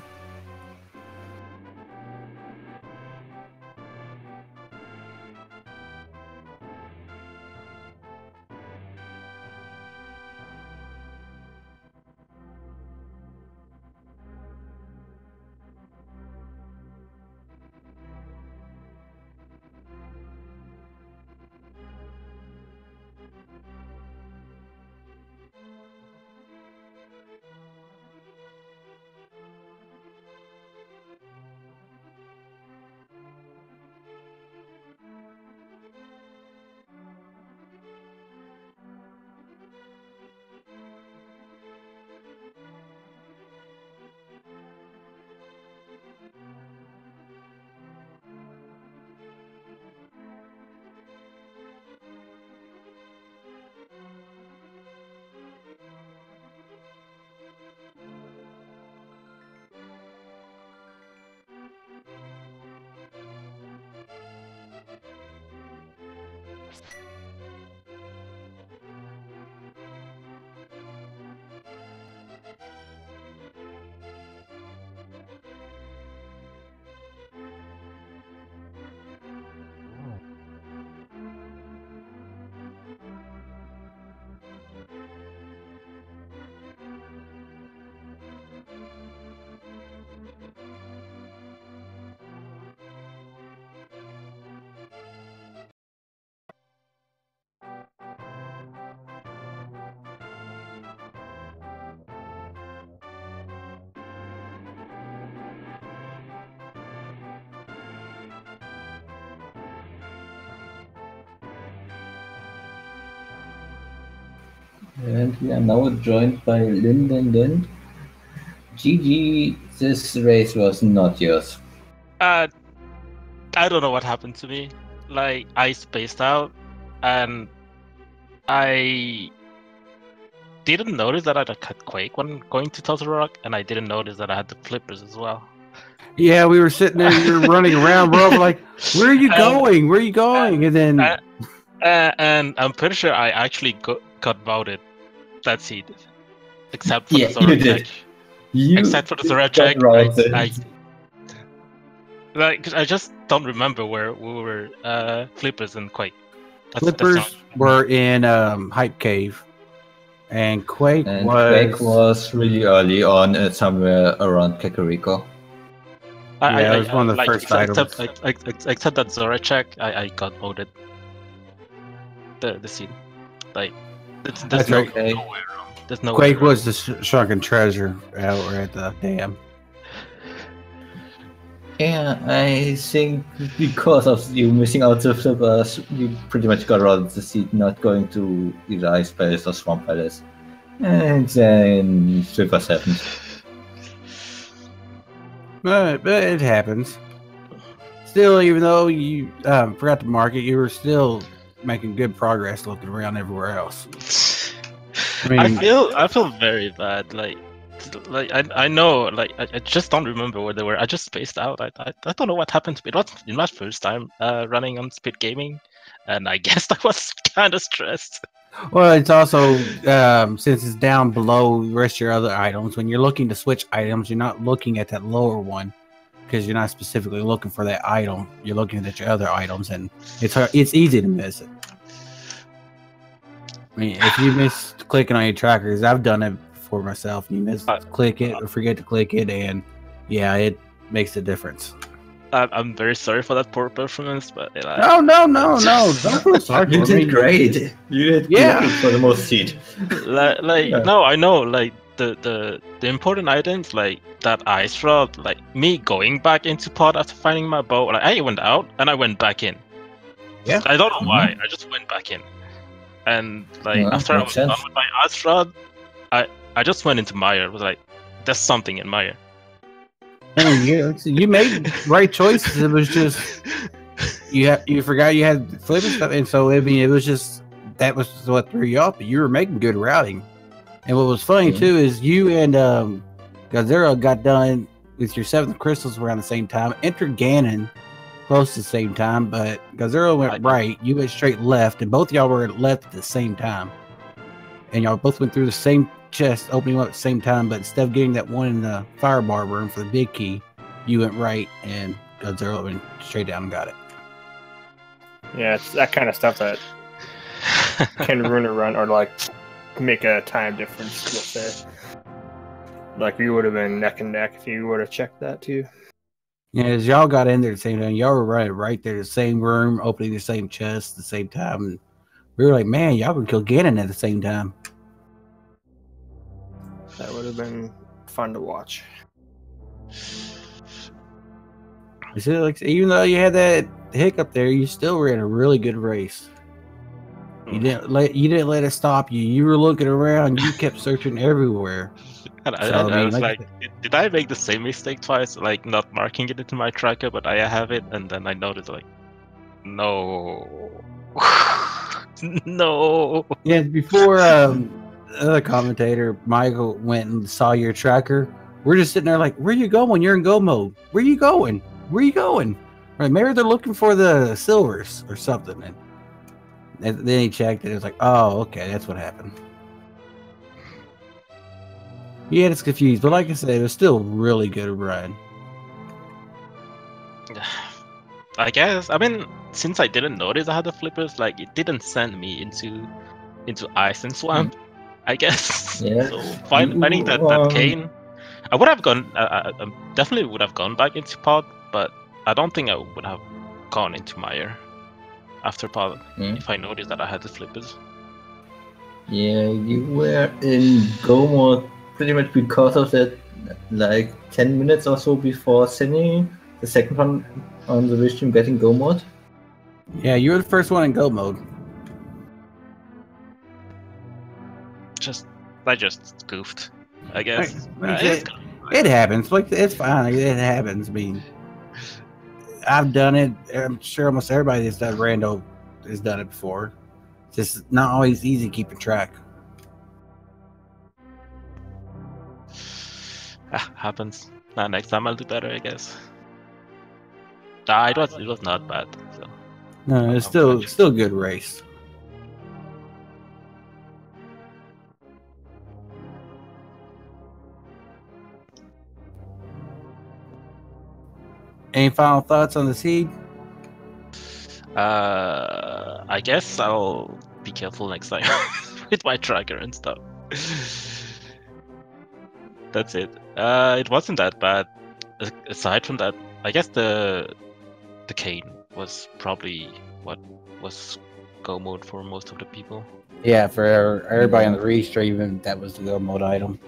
And we are now joined by Lin. GG, this race was not yours. I don't know what happened to me. Like, I spaced out, and I didn't notice that I had Quake when going to Total Rock, and I didn't notice that I had the flippers as well. Yeah, we were sitting there, you were running around, bro. Like, where are you going? Where are you going? And then... and I'm pretty sure I actually got voted that seed. Except for Yeah, the Zora you did. check. Except for the Zora check, I just don't remember where we were Flippers and Quake. Flippers were in Hype Cave, and Quake was really early on, somewhere around Kakariko. Yeah, it was one of the first items. Except that Zora check, I got voted the seed. Like, that's right. There's no Quake was the shrunken treasure out at the dam. Yeah, I think because of you missing out the flippers, you pretty much got around the seat not going to either Ice Palace or Swamp Palace. And then flippers happened. But it happens. Still, even though you forgot to mark it, you were still making good progress looking around everywhere else. I mean, I feel very bad. Like I know, like I just don't remember where they were. I just spaced out. I don't know what happened to me. It was my first time running on Speed Gaming, and I guess I was kind of stressed. Well, it's also since it's down below the rest of your other items. When you're looking to switch items, you're not looking at that lower one because you're not specifically looking for that item. You're looking at your other items, and it's easy to miss it. I mean, if you miss clicking on your trackers, I've done it for myself. You miss click it or forget to click it, and yeah, it makes a difference. I'm very sorry for that poor performance, but like, No. Don't feel sorry You for me. did great. You did Yeah. great for the most seed. Yeah. no, I know, like the important items like that ice rod, like me going back into pod after finding my bow, like I went out and I went back in. Yeah. I don't know why. I just went back in, and like Yeah, after I makes was sense. done with my ice rod, I just went into mire. It was like there's something in mire. And you made right choices. It was just you forgot you had flip and stuff, and so I mean it was just that was what threw you off. But you were making good routing, and what was funny Yeah. too is you and Gazero got done with your 7th crystals around the same time. Entered Ganon close to the same time, but Gazero went right. You went straight left, and both of y'all were left at the same time, and y'all both went through the same chest, opening up at the same time. But instead of getting that one in the firebar room for the big key, you went right, and Gazero went straight down and got it. Yeah, it's that kind of stuff that can ruin a run or like make a time difference. We'll say, like we would have been neck and neck if you would have checked that too. Yeah, as y'all got in there at the same time, y'all were running right there, the same room, opening the same chest at the same time. And we were like, man, y'all could kill Ganon at the same time. That would have been fun to watch. You see, like, even though you had that hiccup there, you still ran a really good race. You didn't let it stop you. You were looking around. You kept searching everywhere. And So, I I mean, was like- like, did I make the same mistake twice? Like not marking it into my tracker, but I have it, and then I noticed like, no, no. Yeah, before the other commentator, Michael, went and saw your tracker, we're just sitting there like, where you going? You're in go mode. Where you going? Where you going? Right, maybe they're looking for the silvers or something. And then he checked and it was like, oh, okay, that's what happened. Yeah, it's confused, but like I said, it was still a really good run. I guess. I mean, since I didn't notice I had the flippers, like it didn't send me into ice and swamp. I guess. Yeah. So finding that cane, I would have gone. I definitely would have gone back into pod, but I don't think I would have gone into mire after pod if I noticed that I had the flippers. Yeah, you were in go mode pretty much because of that, like 10 minutes or so before sending the second one on the stream getting go mode. Yeah, you were the first one in go mode. I just goofed, I guess. It happens. Like it's fine. It happens. I mean, I've done it. I'm sure almost everybody that's done rando has done it before. It's just not always easy keeping track. Happens. Next time I'll do better, I guess. It was not bad. So. No, it's still a good race. Any final thoughts on the seed? I guess I'll be careful next time with my tracker and stuff. That's it. It wasn't that bad. Aside from that, I guess the cane was probably what was go mode for most of the people. Yeah, for everybody on the restream, that was the go mode item.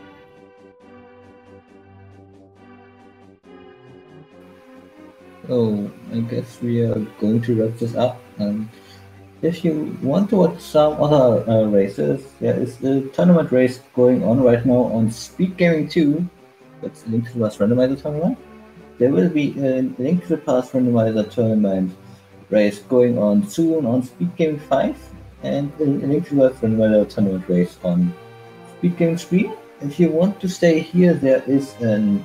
So I guess we are going to wrap this up. And if you want to watch some other races, there is a tournament race going on right now on Speed Gaming 2. That's linked to the Past Randomizer tournament. There will be a Link to the Past Randomizer tournament race going on soon on Speed Gaming 5, and a Link to the Past Randomizer tournament race on Speed Gaming 3. If you want to stay here, there is an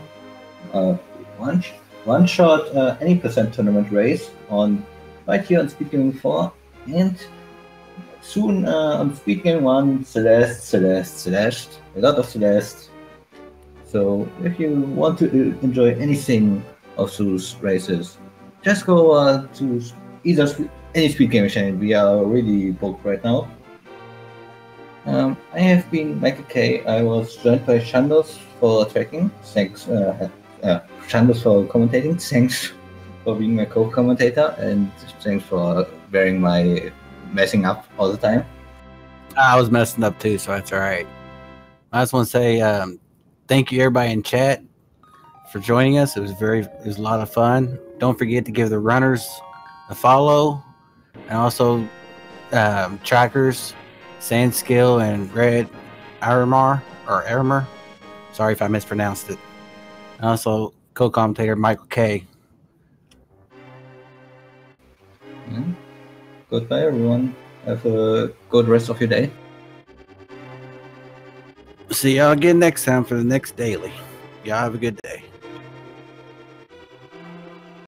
one-shot any percent tournament race on right here on Speed Gaming 4, and soon on Speed Gaming 1, Celeste, a lot of Celeste. So if you want to enjoy anything of those races, just go to either any Speed Gaming channel. We are really booked right now. I have been Michael K. I was joined by Shandos for tracking. Thanks, Shandos for commentating. Thanks for being my co-commentator, and thanks for bearing my messing up all the time. I was messing up too, so that's all right. I just want to say thank you everybody in chat for joining us. It was a lot of fun. Don't forget to give the runners a follow, and also trackers, Sandskill and Red Arimer. Sorry if I mispronounced it. And also co-commentator Michael K. Yeah. Goodbye, everyone. Have a good rest of your day. See y'all again next time for the next daily. Y'all have a good day.